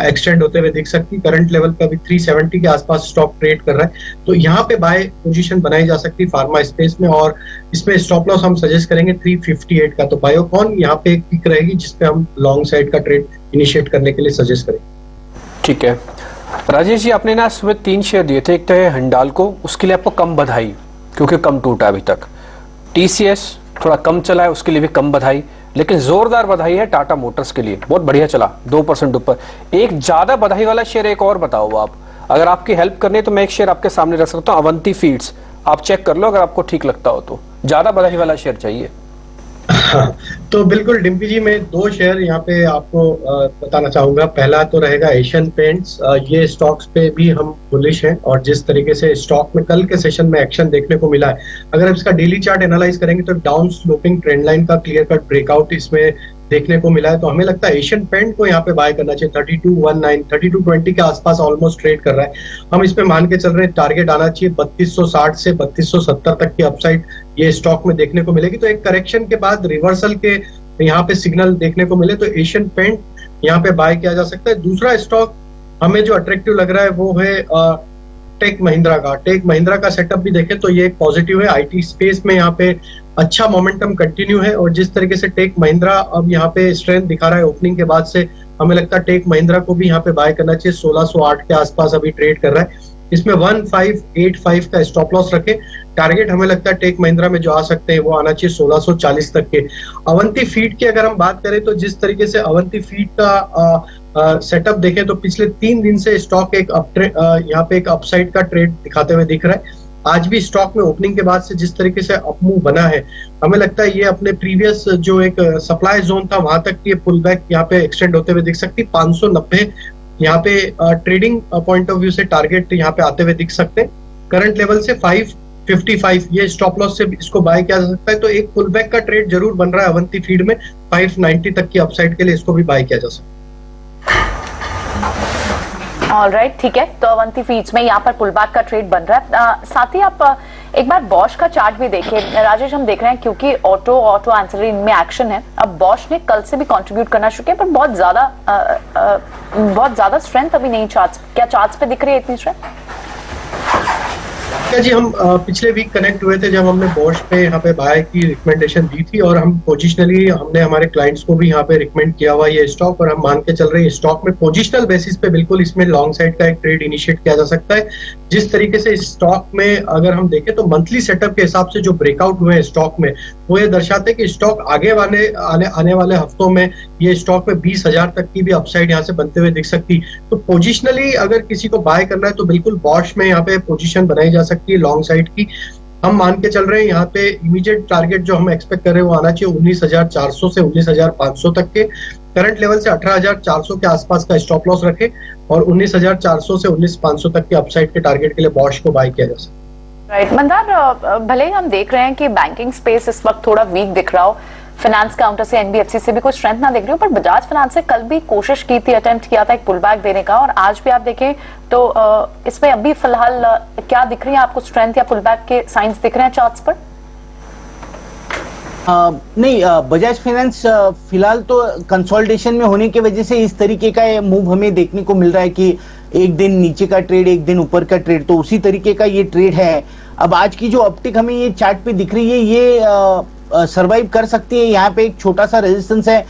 एक्सटेंड होते हुए दिख सकती है। करंट लेवल पे अभी 370 के आसपास स्टॉक ट्रेड कर रहा है, तो यहाँ पे बाय पोजीशन बनाई जा सकती है फार्मा स्पेस में। और इसमें स्टॉप लॉस हम सजेस्ट करेंगे 358 का। तो बायोकॉन यहाँ पे एक पिक रहेगी जिसपे हम लॉन्ग साइड का ट्रेड इनिशिएट करने के लिए सजेस्ट करेंगे। ठीक है राजेश जी, आपने ना सुबह 3 शेयर दिए थे। एक तो है हिंडाल्को, उसके लिए आपको कम बधाई क्योंकि कम टूटा अभी तक। टीसीएस थोड़ा कम चला है, उसके लिए भी कम बधाई। लेकिन जोरदार बधाई है टाटा मोटर्स के लिए, बहुत बढ़िया चला 2% ऊपर। एक ज्यादा बधाई वाला शेयर एक और बताओ आप, अगर आपकी हेल्प करनी है तो मैं एक शेयर आपके सामने रख सकता हूँ, अवंती फीड्स। आप चेक कर लो अगर आपको ठीक लगता हो तो। ज्यादा बधाई वाला शेयर चाहिए। तो बिल्कुल डिम्पी जी, मैं 2 शेयर यहाँ पे आपको बताना चाहूंगा। पहला तो रहेगा एशियन पेंट्स। ये स्टॉक्स पे भी हम बुलिश हैं और जिस तरीके से स्टॉक में कल के सेशन में एक्शन देखने को मिला है, अगर आप इसका डेली चार्ट एनालाइज करेंगे तो डाउन स्लोपिंग ट्रेंड लाइन का क्लियर कट ब्रेकआउट इसमें देखने को मिला है। तो हमें लगता है एशियन पेंट को यहाँ पे बाय करना चाहिए। 3219 3220 के आसपास ऑलमोस्ट ट्रेड कर रहा है। हम इसमें मान के चल रहे हैं टारगेट आना चाहिए 3260 से 3270 तक की अपसाइड ये स्टॉक में देखने को मिलेगी। तो एक करेक्शन के बाद रिवर्सल के यहाँ पे सिग्नल देखने को मिले तो एशियन पेंट यहाँ पे बाय किया जा सकता है। दूसरा स्टॉक हमें जो अट्रैक्टिव लग रहा है वो है टेक महिंद्रा का। टेक महिंद्रा का सेटअप भी देखें तो ये एक पॉजिटिव है। आईटी स्पेस में यहाँ पे अच्छा मोमेंटम कंटिन्यू है और जिस तरीके से टेक महिंद्रा अब यहाँ पे स्ट्रेंथ दिखा रहा है ओपनिंग के बाद से, हमें लगता है टेक महिंद्रा को भी यहाँ पे बाय करना चाहिए। 1608 के आसपास अभी ट्रेड कर रहा है। इसमें 1585 का स्टॉप लॉस रखे। टारगेट हमें लगता है टेक महिंद्रा में जो आ सकते हैं वो आना चाहिए 1640 तक के। अवंती फीड की अगर हम बात करें तो जिस तरीके से अवंती फीड का सेटअप देखें तो पिछले 3 दिन से स्टॉक एक यहाँ पे एक अपसाइड का ट्रेड दिखाते हुए दिख रहा है। आज भी स्टॉक में ओपनिंग के बाद से जिस तरीके से अपमूव बना है, हमें लगता है ये अपने प्रीवियस जो एक सप्लाई जोन था वहां तक ये पुल बैक यहाँ पे एक्सटेंड होते हुए दिख सकती। 590 यहाँ पे ट्रेडिंग पॉइंट ऑफ व्यू से टारगेट यहाँ पे आते हुए दिख सकते हैं। करंट लेवल से 55 ये स्टॉप लॉस से इसको बाय किया जा सकता है। तो एक पुल बैक का ट्रेड जरूर बन रहा है अवंती फीड में, 590 तक की अपसाइड के लिए इसको भी बाय किया जा सकता है। ऑलराइट, ठीक है, तो अवंती फीड्स में यहाँ पर पुलबैक का ट्रेड बन रहा है। साथ ही आप एक बार बॉश का चार्ट भी देखिए राजेश। हम देख रहे हैं क्योंकि ऑटो एंसिलरी इनमें एक्शन है, अब बॉश ने कल से भी कंट्रीब्यूट करना शुरू किया, पर बहुत ज्यादा स्ट्रेंथ अभी नहीं चार्ट्स। क्या चार्ट्स पे दिख रही है इतनी स्ट्रेंथ? जी, हम पिछले वीक कनेक्ट हुए थे जब हमने बॉश पे यहाँ पे बाय की रिकमेंडेशन दी थी, और हम पोजिशनली हमने हमारे क्लाइंट्स को भी यहाँ पे रिकमेंड किया हुआ ये स्टॉक, और हम मान के चल रहे हैं स्टॉक में पोजिशनल बेसिस पे बिल्कुल इसमें लॉन्ग साइड का एक ट्रेड इनिशिएट किया जा सकता है। जिस तरीके से इस स्टॉक में अगर हम देखें तो मंथली सेटअप के हिसाब से जो ब्रेकआउट हुए हैं स्टॉक में, वो ये दर्शाते हैं कि स्टॉक आगे आने वाले हफ्तों में ये स्टॉक में 20,000 तक की भी अपसाइड यहाँ से बनते हुए दिख सकती। तो पोजिशनली अगर किसी को बाय करना है तो बिल्कुल बॉश में यहाँ पे पोजीशन बनाई जा सकती है लॉन्ग साइड की। हम मान के चल रहे हैं यहाँ पे इमीडिएट टारगेट जो हम एक्सपेक्ट कर रहे हैं वो आना चाहिए 19,400 से 19,500 तक के। करंट लेवल से 18,400 के आसपास का स्टॉप लॉस रखे, और 19,400 से 19,500 तक के अपसाइड के टारगेट के लिए बॉश को बाय किया जा सकता है। राइट मंदार, भले ही हम देख रहे हैं कि बैंकिंग स्पेस इस वक्त थोड़ा वीक दिख रहा हो, फाइनेंस काउंटर से एनबीएफसी से भी कोई स्ट्रेंथ ना दिख रही हो, पर बजाज फाइनेंस से कल भी कोशिश की थी, अटेम्प्ट किया था एक पुल बैक देने का, और आज भी आप देखें तो इसमें अभी फिलहाल क्या दिख रही है आपको, स्ट्रेंथ या पुल बैक के साइंस दिख रहे हैं चार्ट्स पर? नहीं, बजाज फाइनेंस फिलहाल तो कंसोलिडेशन में होने की वजह से इस तरीके का मूव हमें देखने को मिल रहा है कि एक दिन नीचे का ट्रेड, एक दिन ऊपर का ट्रेड, तो उसी तरीके का ये ट्रेड है। अब आज की जो अपटिक हमें ये चार्ट पे दिख रही है, ये सरवाइव कर सकती है। यहाँ पे एक छोटा सा रेजिस्टेंस है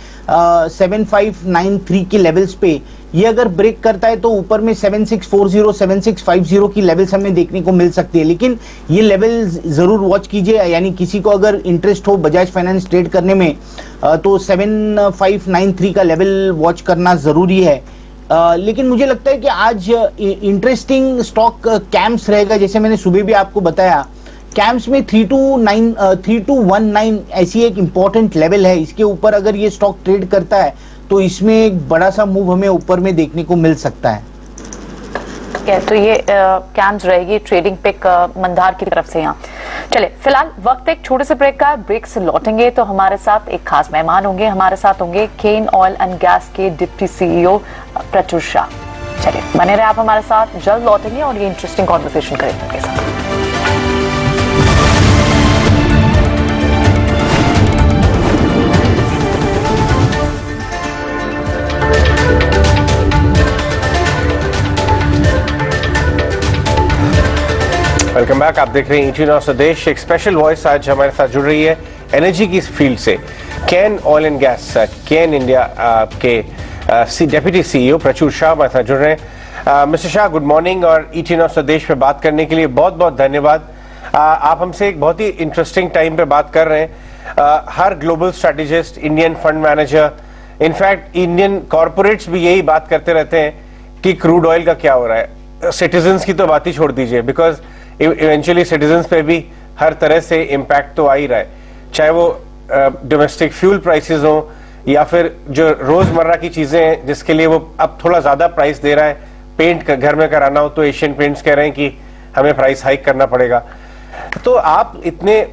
7593 के लेवल्स पे, ये अगर ब्रेक करता है तो ऊपर में 7640 7650 की लेवल्स हमें देखने को मिल सकती है। लेकिन ये लेवल जरूर वॉच कीजिए, यानी किसी को अगर इंटरेस्ट हो बजाज फाइनेंस ट्रेड करने में तो 7593 का लेवल वॉच करना जरूरी है। लेकिन मुझे लगता है कि आज इंटरेस्टिंग स्टॉक कैम्स रहेगा, जैसे मैंने सुबह भी आपको बताया। कैम्स में 3219 ऐसी एक इंपॉर्टेंट लेवल है, इसके ऊपर अगर ये स्टॉक ट्रेड करता है तो इसमें एक बड़ा सा मूव हमें ऊपर में देखने को मिल सकता है। तो ये कैम्स रहेगी ट्रेडिंग पिक मंदार की तरफ से। यहाँ चले फिलहाल वक्त एक छोटे से ब्रेक का, ब्रेक से लौटेंगे तो हमारे साथ एक खास मेहमान होंगे, हमारे साथ होंगे केन ऑयल एंड गैस के डिप्टी सीईओ प्रचुर शाह। चलिए बने रहे आप हमारे साथ, जल्द लौटेंगे और ये इंटरेस्टिंग कॉन्वर्सेशन करेंगे उनके साथ। Welcome back. आप देख रहे हैं ईटीवी स्वदेश। एक स्पेशल वॉइस आज हमारे साथ जुड़ रही है एनर्जी की फील्ड से, Cairn oil and gas, Cairn India के डेप्यूटी सीईओ प्रचुर शाह हमारे साथ जुड़ रहे हैं। मिस्टर शाह, गुड मॉर्निंग, और ईटीवी स्वदेश पे बात करने के लिए बहुत बहुत धन्यवाद। आप हमसे एक बहुत ही इंटरेस्टिंग टाइम पे बात कर रहे हैं। हर global strategist, Indian fund manager, in fact Indian corporates भी यही बात करते रहते हैं कि क्रूड ऑयल का क्या हो रहा है। सिटीजन्स की तो बात ही छोड़ दीजिए, बिकॉज इवेंचुअली सिटीजन्स पे भी हर तरह से इम्पैक्ट तो आ ही रहा है, चाहे वो डोमेस्टिक फ्यूल प्राइसेस हो या फिर जो रोजमर्रा की चीजें हैं जिसके लिए वो अब थोड़ा ज्यादा प्राइस दे रहा है। पेंट घर में कराना हो तो एशियन पेंट्स कह रहे हैं कि हमें प्राइस हाइक करना पड़ेगा। तो आप इतने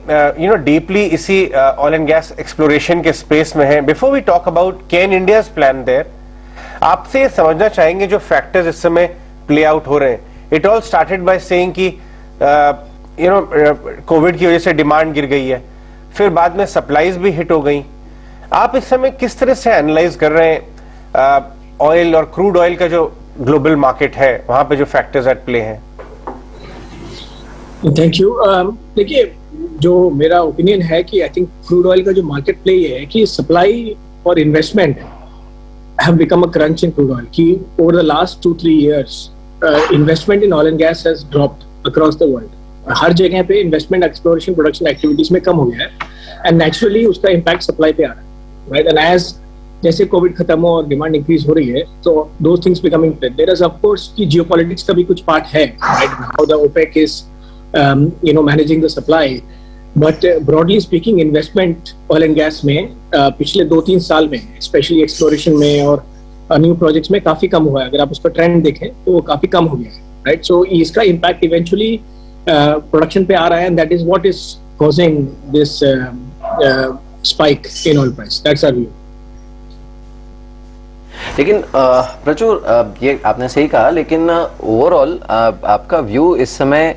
डीपली इसी ऑयल एंड गैस एक्सप्लोरेशन के स्पेस में हैं। Before we talk about Cairn India's plan there, आपसे समझना चाहेंगे जो फैक्टर्स इस समय प्ले आउट हो रहे हैं। It all started by saying कि कोविड की वजह से डिमांड गिर गई है, फिर बाद में सप्लाईज भी हिट हो गई। आप इस समय किस तरह से एनालाइज कर रहे हैं ऑयल और क्रूड ऑयल का जो ग्लोबल मार्केट है, वहां पे जो फैक्टर्स एट प्ले हैं? Thank you. देखिए, जो मेरा ओपिनियन है कि आई थिंक क्रूड ऑयल का जो मार्केट प्ले ये है कि सप्लाई और investment have become a crunch in crude oil, कि over the last 2-3 years investment in oil and gas has dropped across the world. हर जगह पे इन्वेस्टमेंट, एक्सप्लोरेशन, प्रोडक्शन एक्टिविटीज में कम हो गया है, एंड नेचुरली उसका इम्पैक्ट सप्लाई पे आ रहा है, राइट। एंड एज जैसे कोविड खत्म हो और डिमांड इंक्रीज हो रही है, तो those things becoming play. There is of course कि जियोपॉलिटिक्स का भी कुछ पार्ट है, right, how the OPEC is managing the supply. But broadly speaking investment oil and gas में पिछले 2-3 साल में, स्पेशली एक्सप्लोरेशन में और न्यू प्रोजेक्ट्स में काफी कम हुआ है। अगर आप उसका ट्रेंड देखें तो वो काफी कम हो गया है, राइट। सो इसका इम्पैक्ट इवेंचुअली प्रोडक्शन पे आ रहा है, and that is what is causing this spike in oil price. That's our view. लेकिन प्रचुर ये आपने सही कहा, लेकिन ओवरऑल आपका व्यू इस समय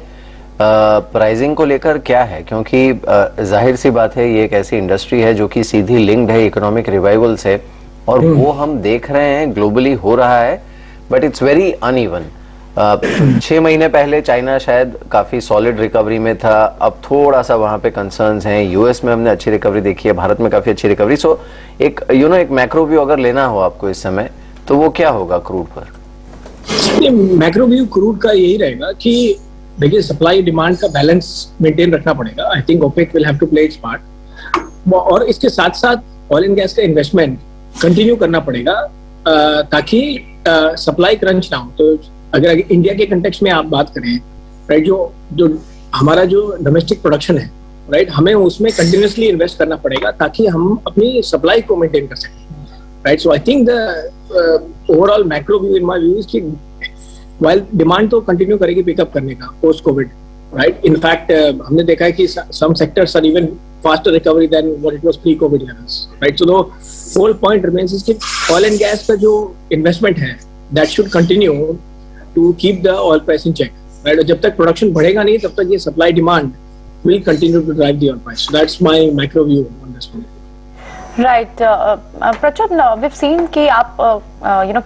प्राइसिंग को लेकर क्या है? क्योंकि जाहिर सी बात है, ये एक ऐसी इंडस्ट्री है जो कि सीधी लिंक्ड है इकोनॉमिक रिवाइवल से, और वो हम देख रहे हैं ग्लोबली हो रहा है, बट इट्स वेरी अनइवन. 6 महीने पहले चाइना शायद काफी सॉलिड रिकवरी में था, अब थोड़ा सा वहां पे कंसर्न्स हैं. यूएस में हमने अच्छी रिकवरी देखी है, भारत में काफी अच्छी रिकवरी. सो एक एक मैक्रो व्यू अगर लेना हो आपको इस समय, तो वो क्या होगा क्रूड पर? मैक्रो व्यू क्रूड का यही रहेगा कि देखिए, सप्लाई डिमांड का बैलेंस मेंटेन रखना पड़ेगा. I think OPEC will have to play its part, और इसके साथ साथ ऑयल एंड गैस का इन्वेस्टमेंट कंटिन्यू करना पड़ेगा ताकि सप्लाई क्रंच ना हो. तो अगर इंडिया के कंटेक्स्ट में आप बात करें, राइट, जो हमारा जो डोमेस्टिक प्रोडक्शन है, राइट, हमें उसमें कंटिन्यूसली इन्वेस्ट करना पड़ेगा ताकि हम अपनी सप्लाई को मेंटेन कर सकें. Right, so I think the overall macro view in my view is कि वाइल डिमांड तो कंटिन्यू करेगी पिकअप करने का पोस्ट कोविड, राइट. इनफैक्ट हमने देखा है कि some sectors are even faster recovery than what it was pre covid levels, right. So the whole point remains is कि ऑयल एंड गैस का जो इन्वेस्टमेंट है, that should continue to keep the oil price in check, right. जब तक production बढ़ेगा नहीं, तब तक ये supply demand will continue to drive the oil price. So that's my macro view on this one. Right, Prachur, we've seen कि आप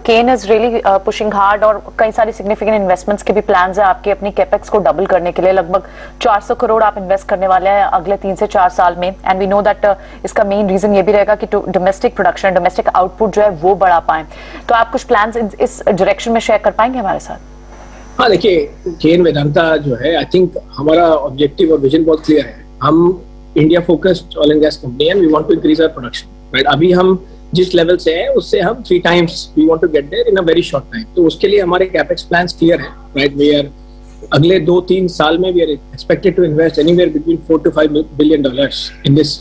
Kane is really pushing hard, और कई सारी significant investments के भी plans है आपके अपनी capex को double करने के लिए. लगभग 400 करोड़ आप invest करने वाले हैं अगले 3 से 4 साल में, and we know that इसका main reason ये भी रहेगा कि domestic production, domestic output जो है वो बढ़ा पाएं. तो आप कुछ plans इस direction में share कर पाएंगे हमारे साथ? हाँ, देखिए, केन वेदांता जो है, आई थिंक हमारा ऑब्जेक्टिव और विजन बहुत क्लियर है. हम India focused oil and gas company है, we want to increase our production, right. अभी हम जिस लेवल से हैं उससे हम 3 times we want to get there in a very short time. तो उसके लिए हमारे कैपेक्स प्लान्स क्लियर है, राइट. वी आर अगले 2-3 साल में we are expected to invest anywhere between $4 to $5 billion in this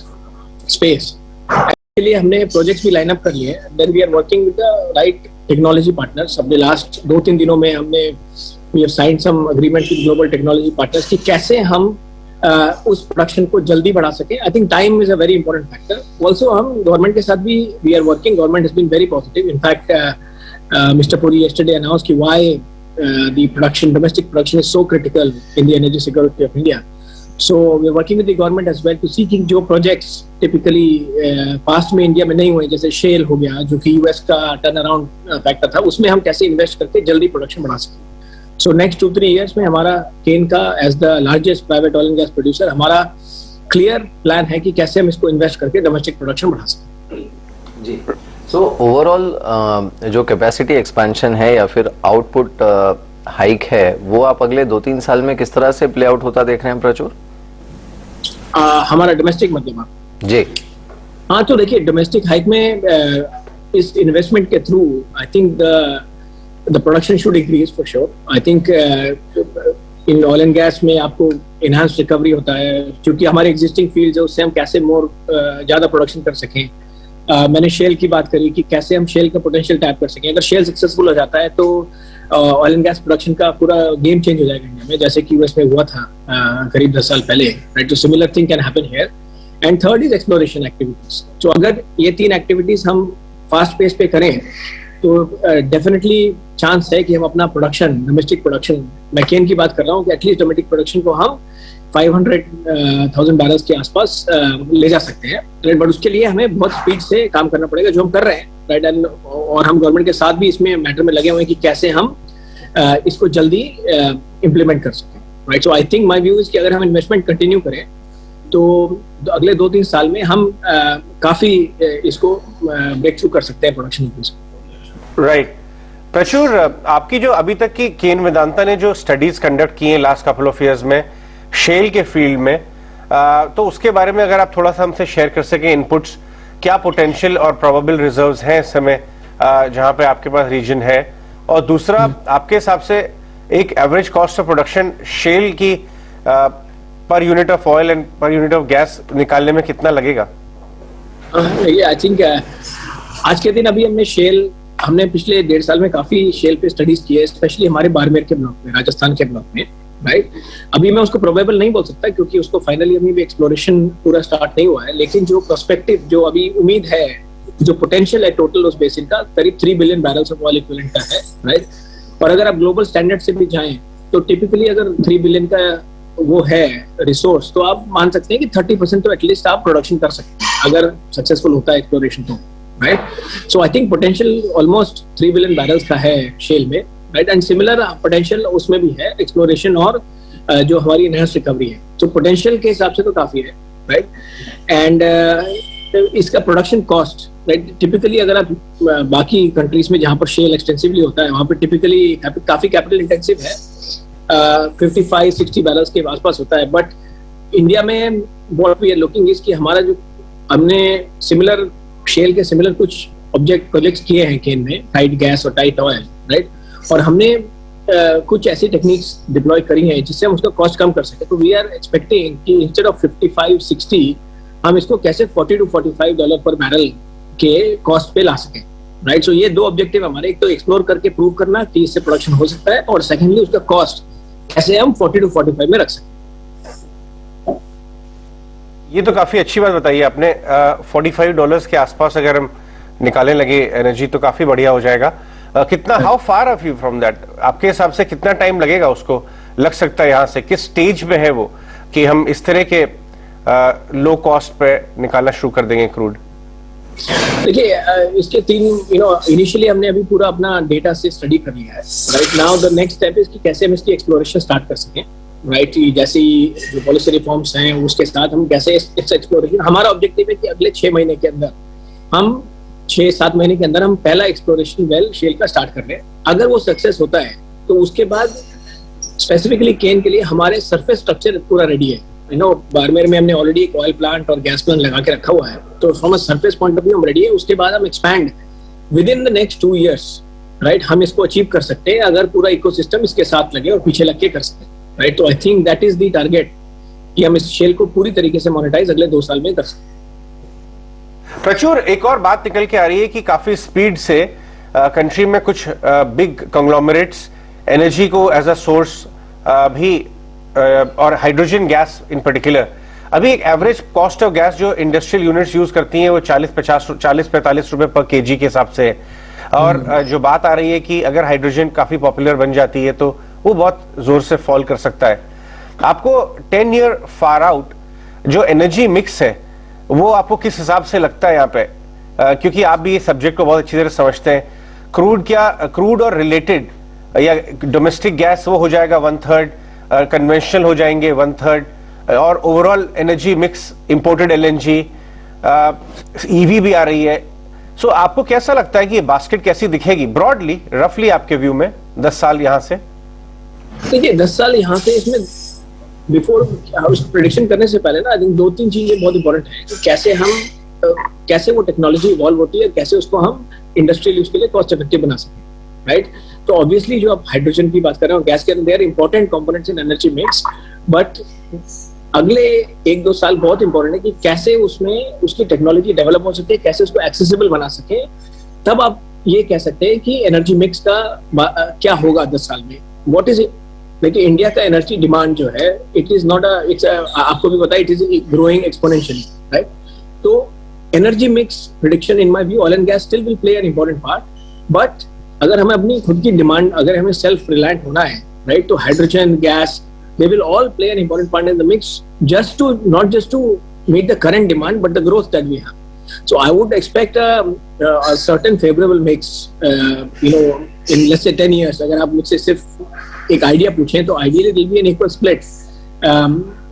space. इसके लिए हमने प्रोजेक्ट्स भी लाइन अप कर लिए. Then we are working with the right technology partners. अपने लास्ट 2-3 दिनों में हमने we have signed some agreement with global technology partners कि कैसे हम उस प्रोडक्शन को जल्दी बढ़ा सकें. I think time is a very important factor. Also हम गवर्नमेंट के साथ भी we are working. Government has been very positive. In fact, Mr. Puri yesterday announced कि why the production, domestic production is so critical in the energy security of India. So we are working with the government as well to see कि जो projects typically past में India में नहीं हुए, जैसे shell हो गया जो कि US का टर्न अराउंड फैक्टर था, उसमें हम कैसे इन्वेस्ट करके जल्दी प्रोडक्शन बढ़ा सकें. So next 2-3 years में हमारा केन का as the largest private oil and gas producer, हमारा clear plan है कि कैसे हम इसको इन्वेस्ट करके डोमेस्टिक प्रोडक्शन बढ़ा सकते हैं. जी. So overall जो कैपेसिटी एक्सपेंशन है या फिर आउटपुट हाइक है, वो आप अगले 2-3 साल में किस तरह से प्ले आउट होता देख रहे हैं प्रचुर? हमारा डोमेस्टिक मतलब जी. हाँ, तो देखिए, डोमेस्टिक हाइक में इस इन्वेस्टमेंट के through I think the production should increase for sure. I think in oil and gas में आपको enhanced recovery होता है, क्योंकि हमारे existing fields है उससे हम कैसे more ज़्यादा प्रोडक्शन कर सकें. मैंने शेल की बात करी कि कैसे हम शेल का पोटेंशियल टैप कर सकें. अगर शेल सक्सेसफुल हो जाता है तो ऑयल एंड गैस प्रोडक्शन का पूरा गेम चेंज हो जाएगा इंडिया में, जैसे कि यूएस में हुआ था करीब 10 साल पहले, राइट. तो similar thing can happen here. And third is exploration activities. तो अगर ये 3 एक्टिविटीज हम फास्ट पेस पे करें तो डेफिनेटली चांस है कि हम अपना प्रोडक्शन, डोमेस्टिक प्रोडक्शन, मैं केन की बात कर रहा हूँ, कि एटलीस्ट डोमेस्टिक प्रोडक्शन को हम 500,000 बैरल्स के आसपास ले जा सकते हैं, राइट. बट उसके लिए हमें बहुत स्पीड से काम करना पड़ेगा, जो हम कर रहे हैं, राइट. एंड और हम गवर्नमेंट के साथ भी इसमें मैटर में लगे हुए हैं कि कैसे हम इसको जल्दी इम्प्लीमेंट कर सकें, right. So I think my view is कि अगर हम इन्वेस्टमेंट कंटिन्यू करें तो अगले 2-3 साल में हम काफी इसको ब्रेक थ्रू कर सकते हैं प्रोडक्शन इंक्रीज. राइट. प्रचुर, आपकी जो अभी तक की केन वेदांता ने जो स्टडीज कंडक्ट की हैं लास्ट कपल ऑफ इयर्स में शेल के फील्ड में, तो उसके बारे में अगर आप थोड़ा सा हमसे शेयर कर सकें इनपुट्स, क्या पोटेंशियल और प्रोबेबल रिजर्व्स हैं इस समय जहां पे आपके पास रीजन है, और दूसरा आपके हिसाब से एक average cost of production shale की per unit of oil and per unit of gas निकालने में कितना लगेगा? आई थिंक आज के दिन अभी हमने पिछले 1.5 साल में काफी शेल पे स्टडीज की है, स्पेशली हमारे बाड़मेर के ब्लॉक में, राजस्थान के ब्लॉक में, राइट। अभी मैं उसको प्रोबेबल नहीं बोल सकता क्योंकि उसको फाइनली अभी भी एक्सप्लोरेशन पूरा स्टार्ट नहीं हुआ है, लेकिन जो प्रोस्पेक्टिव, जो अभी उम्मीद है, जो पोटेंशियल है टोटल उस बेसिन का करीब 3 billion barrels of oil equivalent का है, राइट। और अगर आप ग्लोबल स्टैंडर्ड से भी जाएं तो टिपिकली अगर 3 बिलियन का वो है रिसोर्स, तो आप मान सकते हैं कि 30% तो एटलीस्ट आप प्रोडक्शन कर सकते हैं अगर सक्सेसफुल होता है एक्सप्लोरेशन तो, right. So I think potential almost 3 billion barrels का है शेल में, राइट। एंड सिमिलर पोटेंशियल उसमें भी है एक्सप्लोरेशन और जो हमारी एनहांस रिकवरी है, तो पोटेंशियल के हिसाब से तो काफी है, राइट। एंड इसका प्रोडक्शन कॉस्ट, राइट, टिपिकली अगर आप बाकी कंट्रीज में जहां पर शेल एक्सटेंसिवली होता है वहां पर टिपिकली काफी कैपिटल इंटेंसिव है, 55-60 बैरल्स के आसपास होता है। बट इंडिया में what we are looking is कि हमारा जो हमने सिमिलर शेल के सिमिलर कुछ प्रोजेक्ट्स किए हैं केन में, टाइट गैस और टाइट ऑयल, राइट। और हमने कुछ ऐसी टेक्निक्स डिप्लॉय करी हैं जिससे हम उसका कॉस्ट कम कर सके। तो वी आर एक्सपेक्टिंग कि इंस्टेड ऑफ 55-60 हम इसको कैसे $40 to $45 पर बैरल के कॉस्ट पे ला सकें, राइट। सो ये दो ऑब्जेक्टिव हमारे, एक तो एक्सप्लोर करके प्रूव करना कि इससे प्रोडक्शन हो सकता है, और सेकेंडली उसका कॉस्ट कैसे हम 40 to 45 में रख सकते। ये तो काफी अच्छी बात बताई आपने। $45 के आसपास अगर हम निकालने लगे एनर्जी तो काफी बढ़िया हो जाएगा। कितना, how far are you from that? आपके हिसाब से कितना टाइम लगेगा उसको, लग सकता है यहाँ से, किस स्टेज में है वो कि हम इस तरह के लो कॉस्ट पे निकालना शुरू कर देंगे क्रूड? देखिए इसके 3 इनिशियली हमने अभी पूरा अपना डेटा से स्टडी कर लिया है, right. Now the next step is कि कैसे हम इसकी एक्सप्लोरेशन स्टार्ट कर सकें, राइट। जैसे जो पॉलिसी रिफॉर्म्स हैं उसके साथ हम कैसे इस एक्सप्लोरेशन, हमारा ऑब्जेक्टिव है कि अगले 6 महीने के अंदर हम 6-7 महीने के अंदर हम पहला एक्सप्लोरेशन वेल शेल का स्टार्ट कर लें। अगर वो सक्सेस होता है तो उसके बाद स्पेसिफिकली केन के लिए हमारे सरफेस स्ट्रक्चर पूरा रेडी है। बाड़मेर में हमने ऑलरेडी एक ऑयल प्लांट और गैस प्लांट लगा के रखा हुआ है, तो from a surface point of view हम रेडी है। उसके बाद हम expand with in the next 2 years, right, हम इसको अचीव कर सकते हैं अगर पूरा इकोसिस्टम इसके साथ लगे और पीछे लग के कर सकते हैं, राइट। तो I think that is the target कि हम इस शेल को पूरी तरीके से मोनेटाइज अगले 2 साल में कर सकते हैं। प्रचुर, एक और बात निकल के आ रही है कि काफी स्पीड से कंट्री में कुछ बिग कंग्लोमरेट्स एनर्जी को एज अ सोर्स भी और हाइड्रोजन गैस इन पर्टिकुलर, अभी एक एवरेज कॉस्ट ऑफ गैस जो इंडस्ट्रियल यूनिट्स यूज करती हैं वो 40-45 रुपए पर केजी के हिसाब से है। और जो बात आ रही है कि अगर हाइड्रोजन काफी पॉपुलर बन जाती है तो वो बहुत जोर से फॉल कर सकता है। आपको 10 year फार आउट जो एनर्जी मिक्स है वो आपको किस हिसाब से लगता है यहाँ पे? क्योंकि आप भी ये सब्जेक्ट को बहुत अच्छी तरह समझते हैं। क्रूड और रिलेटेड या डोमेस्टिक गैस वो हो जाएगा 1/3, कन्वेंशनल हो जाएंगे 1/3, और overall energy mix imported LNG, EV भी आ रही है। सो आपको कैसा लगता है कि ये बास्केट कैसी दिखेगी ब्रॉडली, रफली आपके व्यू में 10 साल यहाँ से? देखिए 10 साल यहाँ से, इसमें बिफोर प्रेडिक्शन करने से पहले ना आई थिंक 2-3 चीजें बहुत इंपॉर्टेंट है कि कैसे वो टेक्नोलॉजी इवॉल्व होती है, कैसे उसको हम इंडस्ट्रियल यूज के लिए कॉस्ट इफेक्टिव बना सकें, राइट। तो ऑब्वियसली जो आप हाइड्रोजन की बात कर रहे हो, गैस के अंदर, they are important components in energy mix, but अगले 1-2 साल बहुत इंपॉर्टेंट है कि कैसे उसमें उसकी टेक्नोलॉजी डेवलप हो सके, कैसे उसको एक्सेसिबल बना सके। तब आप ये कह सकते हैं कि एनर्जी मिक्स का क्या होगा 10 साल में, व्हाट इज इट। देखिए इंडिया का एनर्जी डिमांड जो है, इट इज नॉट आपको भी पता है, it is growing exponentially, right. तो energy mix prediction in my view, oil and gas still will play an important part, but अगर हमें अपनी खुद की डिमांड, अगर हमें सेल्फ रिलायंट होना है, राइट, तो hydrogen, gas, they will all play an important part in the mix, not just to meet the current demand but the growth that we have. So I would expect a certain favorable mix, in let's say 10 years. अगर आप मुझसे सिर्फ एक idea पूछें तो ideally there will be an equal split,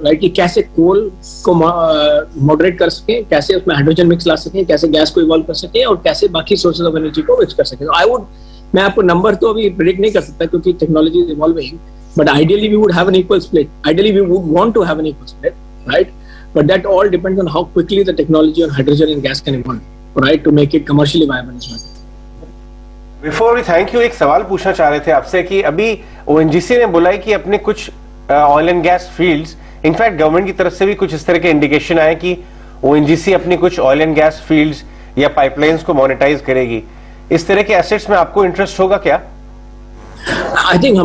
right, कि कैसे कोल को मॉडरेट कर सकें, कैसे उसमें हाइड्रोजन मिक्स ला सकें, कैसे गैस को इवॉल्व कर सकें, और कैसे बाकी सोर्सेज ऑफ एनर्जी को मिक्स कर सकें। मैं आपको नंबर तो अभी प्रेडिक्ट नहीं कर सकता क्योंकि technology is evolving, but ideally we would have an equal split. Ideally we would want to have an equal split, right? But that all depends on how quickly the technology on hydrogen and gas can evolve, right, to make it commercially viable as well. Before we thank you, एक सवाल पूछना चाह रहे थे आपसे कि अभी ONGC ने बोला है कि अपने कुछ oil and gas fields, in fact government की तरफ से भी कुछ इस तरह के इंडिकेशन आए कि ONGC अपनी कुछ ऑयल एंड गैस फील्ड्स या पाइपलाइंस को मोनेटाइज करेगी। इस तरह के एसेट्स में आपको इंटरेस्ट होगा क्या? I think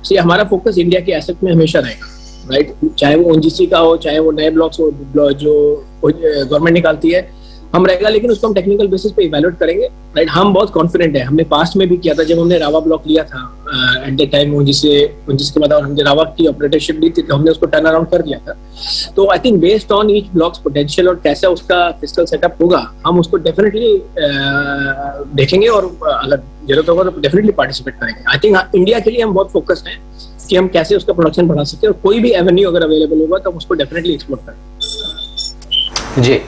सी हमारा फोकस इंडिया के एसेट में हमेशा रहेगा, राइट, चाहे वो ओएनजीसी का हो, चाहे वो नए ब्लॉक्स हो जो गवर्नमेंट निकालती है, हम रहेगा, लेकिन उसको हम टेक्निकल बेसिस पे इवैल्यूएट करेंगे, राइट। हम बहुत कॉन्फिडेंट है, हमने पास्ट में भी किया था, जब हमने रावा ब्लॉक लिया था एट द टाइम ओएनजीसी के बाद हमने रावा की ऑपरेटरशिप ली थी, तो हमने उसको टर्न अराउंड कर दिया था। तो I think based on each blocks potential और कैसा उसका फिस्कल सेटअप होगा, हम उसको डेफिनेटली देखेंगे और अगर जरूरत होगा तो डेफिनेटली पार्टिसिपेट करेंगे। आई थिंक इंडिया के लिए हम बहुत फोकस्ड हैं कि हम कैसे उसका प्रोडक्शन बढ़ा सकते हैं, और कोई भी एवेन्यू अगर अवेलेबल होगा तो हम उसको डेफिनेटली एक्सप्लोर करेंगे। जी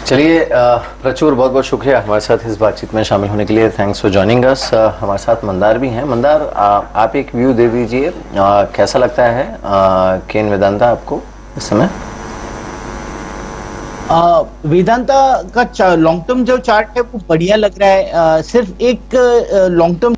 चलिए, प्रचुर बहुत बहुत शुक्रिया हमारे साथ इस बातचीत में शामिल होने के लिए। Thanks for joining us. हमारे साथ मंदार भी हैं। मंदार, आप एक व्यू दे दीजिए, कैसा लगता है केन वेदांता आपको इस समय? वेदांता का लॉन्ग टर्म जो चार्ट है वो बढ़िया लग रहा है। सिर्फ एक लॉन्ग टर्म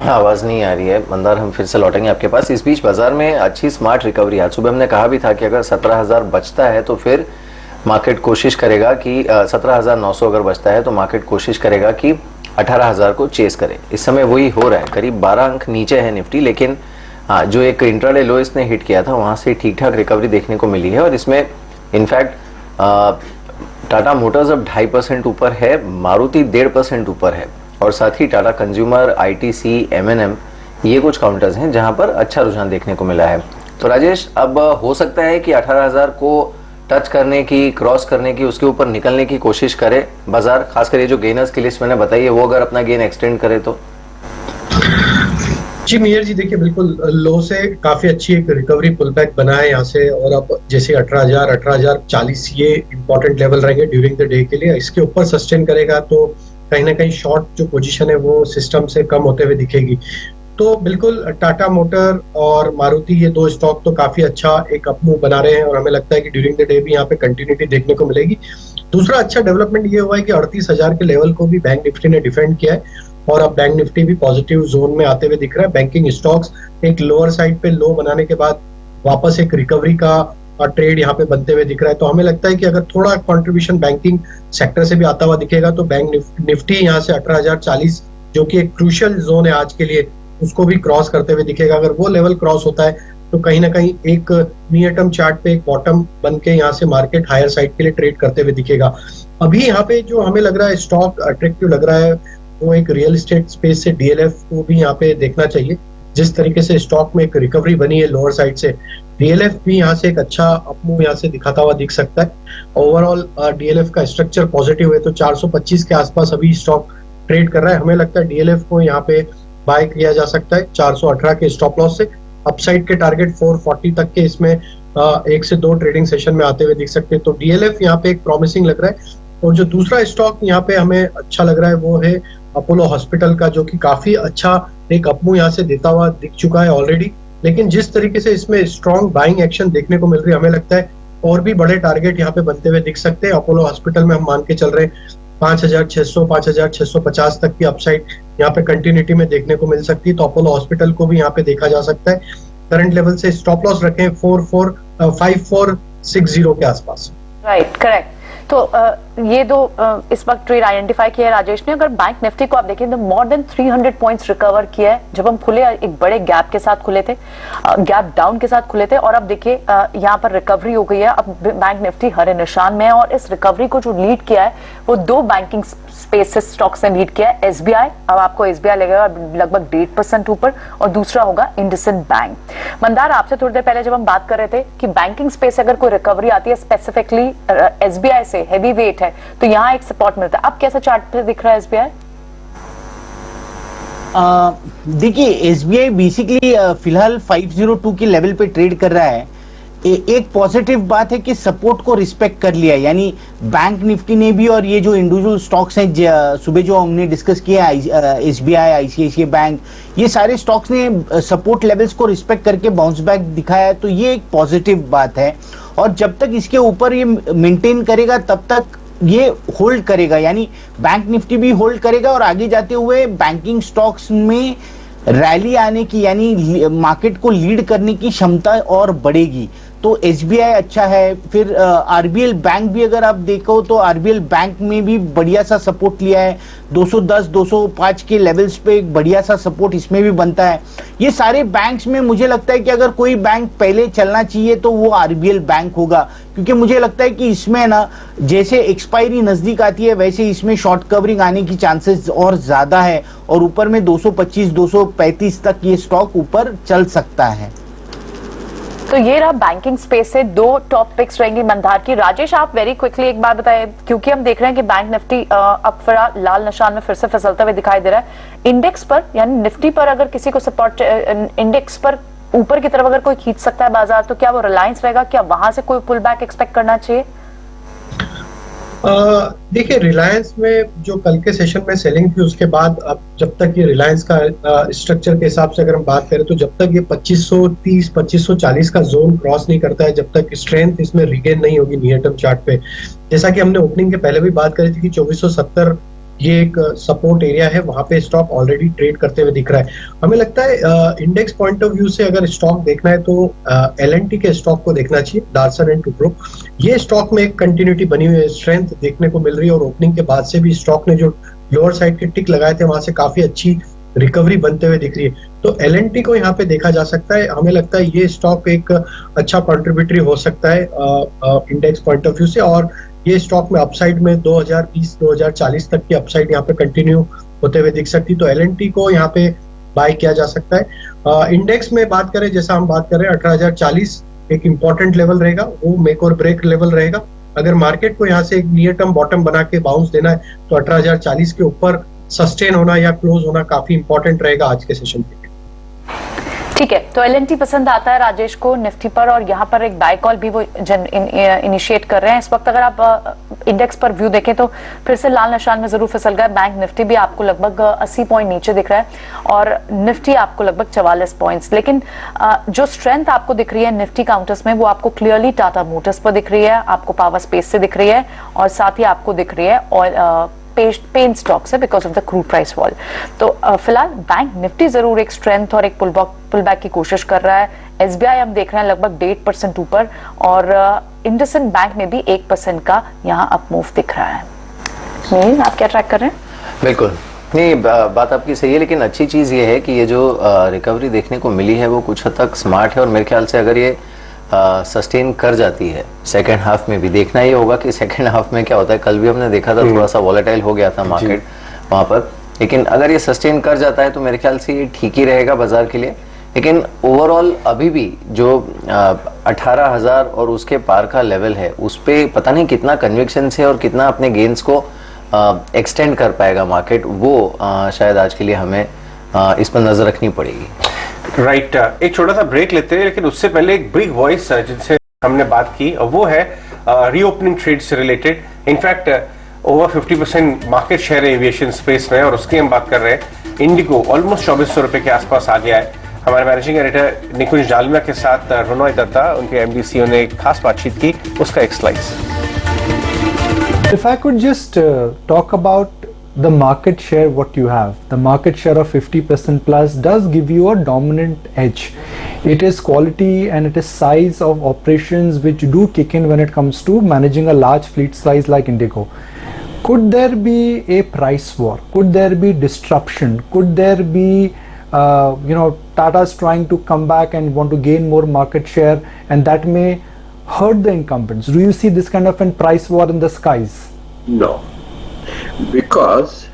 आवाज नहीं आ रही है मंदार, हम फिर से लौटेंगे आपके पास। इस बीच बाजार में अच्छी स्मार्ट रिकवरी, आज सुबह हमने कहा भी था कि अगर 17,000 बचता है तो फिर मार्केट कोशिश करेगा कि 17,900 अगर बचता है तो मार्केट कोशिश करेगा कि 18,000 को चेस करे। इस समय वही हो रहा है, करीब 12 अंक नीचे है निफ्टी, लेकिन जो एक इंट्राडे लो इसने हिट किया था वहां से ठीक ठाक रिकवरी देखने को मिली है। और इसमें इनफैक्ट टाटा मोटर्स अब 2.5% ऊपर है, मारुति 1.5% ऊपर है, और साथ ही टाटा कंज्यूमर, आईटीसी, एमएनएम, ये कुछ काउंटर्स हैं जहां पर अच्छा रुझान देखने को मिला है। तो राजेश, अब हो सकता है कि 18,000 को टच करने की, क्रॉस करने की, उसके ऊपर निकलने की कोशिश करे बाजार, खासकर ये जो गेनर्स की लिस्ट मैंने बताई है वो अगर अपना गेन एक्सटेंड करे तो? जी मेयर जी, देखिए बिल्कुल लो से काफी अच्छी एक रिकवरी पुल बैक बना है यहाँ से, और अब जैसे 18,000, 18,040 ये इंपॉर्टेंट लेवल रहेंगे ड्यूरिंग द डे के लिए। इसके ऊपर सस्टेन करेगा तो कहीं ना कहीं शॉर्ट जो पोजीशन है वो सिस्टम से कम होते हुए दिखेगी। तो बिल्कुल टाटा मोटर और मारुति, ये दो स्टॉक तो काफी अच्छा एक अप मूव बना रहे हैं, और हमें लगता है कि ड्यूरिंग द डे भी यहाँ पे कंटिन्यूटी देखने को मिलेगी। दूसरा अच्छा डेवलपमेंट ये हुआ है कि 38,000 के लेवल को भी बैंक निफ्टी ने डिफेंड किया है, और अब बैंक निफ्टी भी पॉजिटिव जोन में आते हुए दिख रहा है। बैंकिंग स्टॉक्स एक लोअर साइड पे लो बनाने के बाद वापस एक रिकवरी का ट्रेड यहाँ पे बनते हुए दिख रहा है। तो हमें लगता है कि अगर थोड़ा कंट्रीब्यूशन बैंकिंग सेक्टर से भी आता हुआ दिखेगा तो बैंक निफ्टी यहाँ से 18,040 जो कि एक क्रूशियल जोन है आज के लिए, उसको भी क्रॉस करते हुए दिखेगा। अगर वो लेवल क्रॉस होता है तो कहीं ना कहीं एक नियर टर्म चार्ट पे एक बॉटम बन के यहाँ से मार्केट हायर साइड के लिए ट्रेड करते हुए दिखेगा। अभी यहाँ पे जो हमें लग रहा है स्टॉक अट्रैक्टिव लग रहा है वो एक रियल एस्टेट स्पेस से डीएलएफ को भी यहाँ पे देखना चाहिए। जिस तरीके से स्टॉक में एक रिकवरी बनी है लोअर साइड से, डीएलएफ भी यहाँ से एक अच्छा अपमूव यहाँ से दिखाता हुआ दिख सकता है। ओवरऑल डीएलएफ का स्ट्रक्चर पॉजिटिव है, तो 425 के आसपास अभी स्टॉक ट्रेड कर रहा है। हमें लगता है डीएलएफ को यहाँ पे बाय किया जा सकता है 418 के स्टॉप लॉस से। अपसाइड के टारगेट 440 तक के इसमें 1 से 2 ट्रेडिंग सेशन में आते हुए दिख सकते हैं। तो डीएलएफ यहाँ पे एक प्रॉमिसिंग लग रहा है। और जो दूसरा स्टॉक यहाँ पे हमें अच्छा लग रहा है वो है अपोलो हॉस्पिटल का, जो कि काफी अच्छा एक अपमूव यहाँ से देता हुआ दिख चुका है ऑलरेडी। लेकिन जिस तरीके से इसमें स्ट्रॉन्ग बाइंग एक्शन देखने को मिल रही है, हमें लगता है और भी बड़े टारगेट यहाँ पे बनते हुए दिख सकते हैं। अपोलो हॉस्पिटल में हम मान के चल रहे हैं 5,600, 5,650 तक की अपसाइड यहाँ पे कंटिन्यूटी में देखने को मिल सकती है। तो अपोलो हॉस्पिटल को भी यहाँ पे देखा जा सकता है। करंट लेवल से स्टॉप लॉस रखें 5460 के आसपास। Right, correct. तो ये दो इस वक्त ट्रेड आइडेंटिफाई किया है राजेश ने। अगर बैंक निफ्टी को आप देखें तो मोर देन 300 पॉइंट्स रिकवर किया है। जब हम खुले एक बड़े गैप के साथ खुले थे, गैप डाउन के साथ खुले थे, और अब देखिए यहाँ पर रिकवरी हो गई है। अब बैंक निफ्टी हरे निशान में है, और इस रिकवरी को जो लीड किया है वो 2 बैंकिंग स्पेसेस स्टॉक्स ने लीड किया है। एसबीआई, अब आपको एसबीआई लगेगा लगभग 1.5% ऊपर, और दूसरा होगा इंडसइंड बैंक। मंदार, आपसे थोड़ी देर पहले जब हम बात कर रहे थे कि बैंकिंग स्पेस अगर कोई रिकवरी आती है स्पेसिफिकली एसबीआई से, हेवी वेट है, तो यहाँ एक सपोर्ट मिलता है। अब कैसा चार्ट पे दिख रहा है एसबीआई? देखिए एसबीआई बेसिकली फिलहाल 502 के लेवल पे ट्रेड कर रहा है। एक पॉजिटिव बात है कि सपोर्ट को रिस्पेक्ट कर लिया, यानी बैंक निफ्टी ने भी, और ये जो इंडिविजुअल स्टॉक्स हैं सुबह जो हमने डिस्कस किया एसबीआई, आईसीआईसीआई बैंक, ये सारे स्टॉक्स ने सपोर्ट लेवल्स को रिस्पेक्ट करके बाउंस बैक दिखाया है। तो ये एक पॉजिटिव बात है, और जब तक इसके ऊपर ये मेंटेन करेगा तब तक ये होल्ड करेगा, यानी बैंक निफ्टी भी होल्ड करेगा, और आगे जाते हुए बैंकिंग स्टॉक्स में रैली आने की, यानी मार्केट को लीड करने की क्षमता और बढ़ेगी। तो SBI अच्छा है। फिर RBL बैंक भी अगर आप देखो तो RBL बैंक में भी बढ़िया सा सपोर्ट लिया है, 210 205 के लेवल्स पे एक बढ़िया सा सपोर्ट इसमें भी बनता है। ये सारे बैंक्स में मुझे लगता है कि अगर कोई बैंक पहले चलना चाहिए तो वो RBL बैंक होगा, क्योंकि मुझे लगता है कि इसमें ना जैसे एक्सपायरी नजदीक आती है वैसे इसमें शॉर्ट कवरिंग आने की चांसेस और ज्यादा है, और ऊपर में 225 235 तक ये स्टॉक ऊपर चल सकता है। तो ये रहा बैंकिंग स्पेस से दो टॉप पिक्स रहेंगी मंदार की। राजेश, आप वेरी क्विकली एक बात बताएं, क्योंकि हम देख रहे हैं कि बैंक निफ्टी अब लाल निशान में फिर से फिसलता हुआ दिखाई दे रहा है। इंडेक्स पर यानी निफ्टी पर अगर किसी को सपोर्ट, इंडेक्स पर ऊपर की तरफ अगर कोई खींच सकता है बाजार, तो क्या वो रिलायंस रहेगा? क्या वहां से कोई पुल बैक एक्सपेक्ट करना चाहिए? देखिए, रिलायंस में जो कल के सेशन में सेलिंग थी उसके बाद अब जब तक ये रिलायंस का स्ट्रक्चर के हिसाब से अगर हम बात करें तो जब तक ये 2530 2540 का जोन क्रॉस नहीं करता है, जब तक स्ट्रेंथ इसमें रिगेन नहीं होगी नियर टर्म चार्ट पे, जैसा कि हमने ओपनिंग के पहले भी बात करी थी कि 2470 ये एक सपोर्ट एरिया है, वहां पे स्टॉक ऑलरेडी ट्रेड करते हुए दिख रहा है। हमें लगता है इंडेक्स पॉइंट ऑफ व्यू से अगर स्टॉक देखना है तो L&T के स्टॉक को देखना चाहिए, लार्सन एंड टुब्रो। ये स्टॉक में एक कंटिन्यूटी बनी हुई है, स्ट्रेंथ देखने को मिल रही है, और ओपनिंग के बाद से भी स्टॉक ने जो लोअर साइड के टिक लगाए थे वहां से काफी अच्छी रिकवरी बनते हुए दिख रही है। तो L&T को यहाँ पे देखा जा सकता है। हमें लगता है ये स्टॉक एक अच्छा कॉन्ट्रीब्यूटरी हो सकता है इंडेक्स पॉइंट ऑफ व्यू से, और ये स्टॉक में अपसाइड में 2020-2040 तक की अपसाइड यहाँ पे कंटिन्यू होते हुए दिख सकती, तो L&T को यहाँ पे बाय किया जा सकता है। इंडेक्स में बात करें, जैसा हम बात करें 18,040 एक इंपॉर्टेंट लेवल रहेगा, वो मेक और ब्रेक लेवल रहेगा। अगर मार्केट को यहाँ से एक नियर टर्म बॉटम बना के बाउंस देना है तो 18,040 के ऊपर सस्टेन होना या क्लोज होना काफी इंपॉर्टेंट रहेगा आज के सेशन पे। ठीक है, तो L&T पसंद आता है राजेश को निफ्टी पर, और यहाँ पर एक बाय कॉल भी वो इनिशिएट कर रहे हैं इस वक्त। अगर आप इंडेक्स पर व्यू देखें तो फिर से लाल निशान में जरूर फिसल गया। बैंक निफ्टी भी आपको लगभग 80 पॉइंट नीचे दिख रहा है और निफ्टी आपको लगभग 44 पॉइंट्स। लेकिन जो स्ट्रेंथ आपको दिख रही है निफ्टी काउंटर्स में वो आपको क्लियरली टाटा मोटर्स पर दिख रही है, आपको पावर स्पेस से दिख रही है, और साथ ही आपको दिख रही है और पेन स्टॉक से because of the crude price wall. तो फिलहाल बैंक निफ्टी जरूर एक स्ट्रेंथ और एक पुल बैक की कोशिश कर रहा है। SBI हम देख रहे हैं लगभग 1.5% ऊपर, और इंडसइंड बैंक में भी 1% का यहाँ अप मूव दिख रहा है। आप क्या ट्रैक कर रहे हैं? बिल्कुल नहीं, बात आपकी सही है, लेकिन अच्छी चीज ये है कि ये जो रिकवरी देखने को मिली है वो कुछ हद तक स्मार्ट है, और मेरे ख्याल से अगर ये सस्टेन कर जाती है सेकेंड हाफ में भी, देखना ये होगा कि सेकेंड हाफ में क्या होता है। कल भी हमने देखा था थोड़ा सा वॉलेटाइल हो गया था मार्केट वहां पर, लेकिन अगर ये सस्टेन कर जाता है तो मेरे ख्याल से ये ठीक ही रहेगा बाजार के लिए। लेकिन ओवरऑल अभी भी जो 18,000 और उसके पार का लेवल है उस पे पता नहीं कितना कन्विक्शन है और कितना अपने गेन्स को एक्सटेंड कर पाएगा मार्केट, वो शायद आज के लिए हमें इस पर नजर रखनी पड़ेगी। राइट, एक छोटा सा ब्रेक लेते हैं, लेकिन उससे पहले एक बिग वॉइस जिनसे हमने बात की और वो है रीओपनिंग ट्रेड से related. In fact over 50% market share है एविएशन स्पेस में, और उसकी हम बात कर रहे हैं। इंडिगो ऑलमोस्ट 2400 रुपए के आसपास आ गया है। हमारे मैनेजिंग एडिटर निकुंज डालमिया के साथ रोनोय दत्ता, उनके MD/CEO ने एक खास बातचीत की, उसका एक slice. If I could just talk about the market share what you have, the market share of 50% plus does give you a dominant edge. It is quality and it is size of operations which do kick in when it comes to managing a large fleet size like Indigo. Could there be a price war? Could there be disruption? Could there be Tata's trying to come back and want to gain more market share, and that may hurt the incumbents? Do you see this kind of a price war in the skies? No, because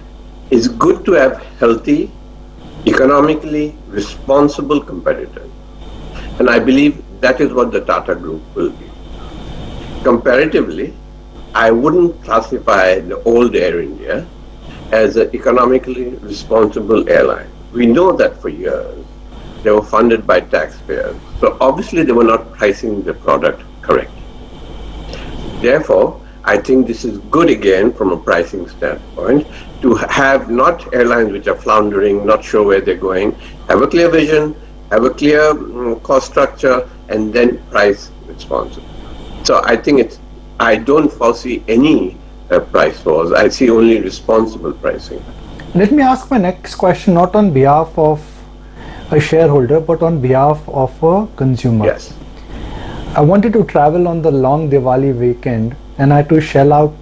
it's good to have healthy, economically responsible competitors, and I believe that is what the Tata Group will be. Comparatively, I wouldn't classify the old Air India as an economically responsible airline. We know that for years they were funded by taxpayers, so obviously they were not pricing the product correctly. Therefore, I think this is good again from a pricing standpoint to have not airlines which are floundering, not sure where they're going, have a clear vision, have a clear cost structure, and then price responsibly. So I think I don't foresee any price wars. I see only responsible pricing. Let me ask my next question not on behalf of a shareholder but on behalf of a consumer. Yes. I wanted to travel on the long Diwali weekend and I had to shell out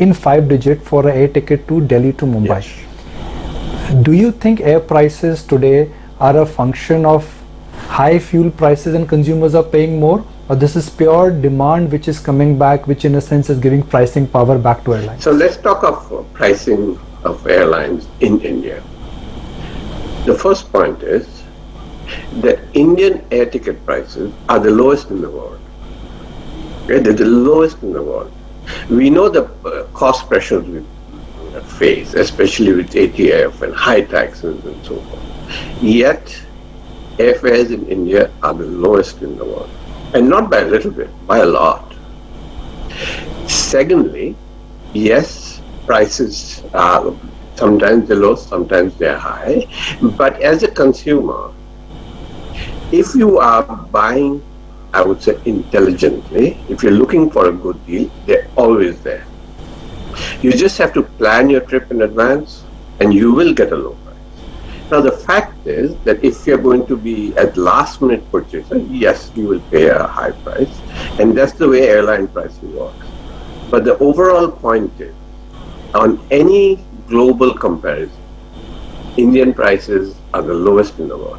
in 5-digit for an air ticket to Delhi to Mumbai. Do you think air prices today are a function of high fuel prices and consumers are paying more, or this is pure demand which is coming back, which in a sense is giving pricing power back to airlines? So let's talk of pricing of airlines in India. The first point is that Indian air ticket prices are the lowest in the world. Okay? They're the lowest in the world. We know the cost pressures we face, especially with ATF and high taxes and so forth. Yet, airfares in India are the lowest in the world. And not by a little bit, by a lot. Secondly, yes, prices are sometimes they're low, sometimes they're high. But as a consumer, if you are buying, I would say intelligently, if you're looking for a good deal, they're always there. You just have to plan your trip in advance and you will get a low price. Now the fact is that if you're going to be at last minute purchaser, yes, you will pay a high price, and that's the way airline pricing works. But the overall point is, on any global comparison, Indian prices are the lowest in the world.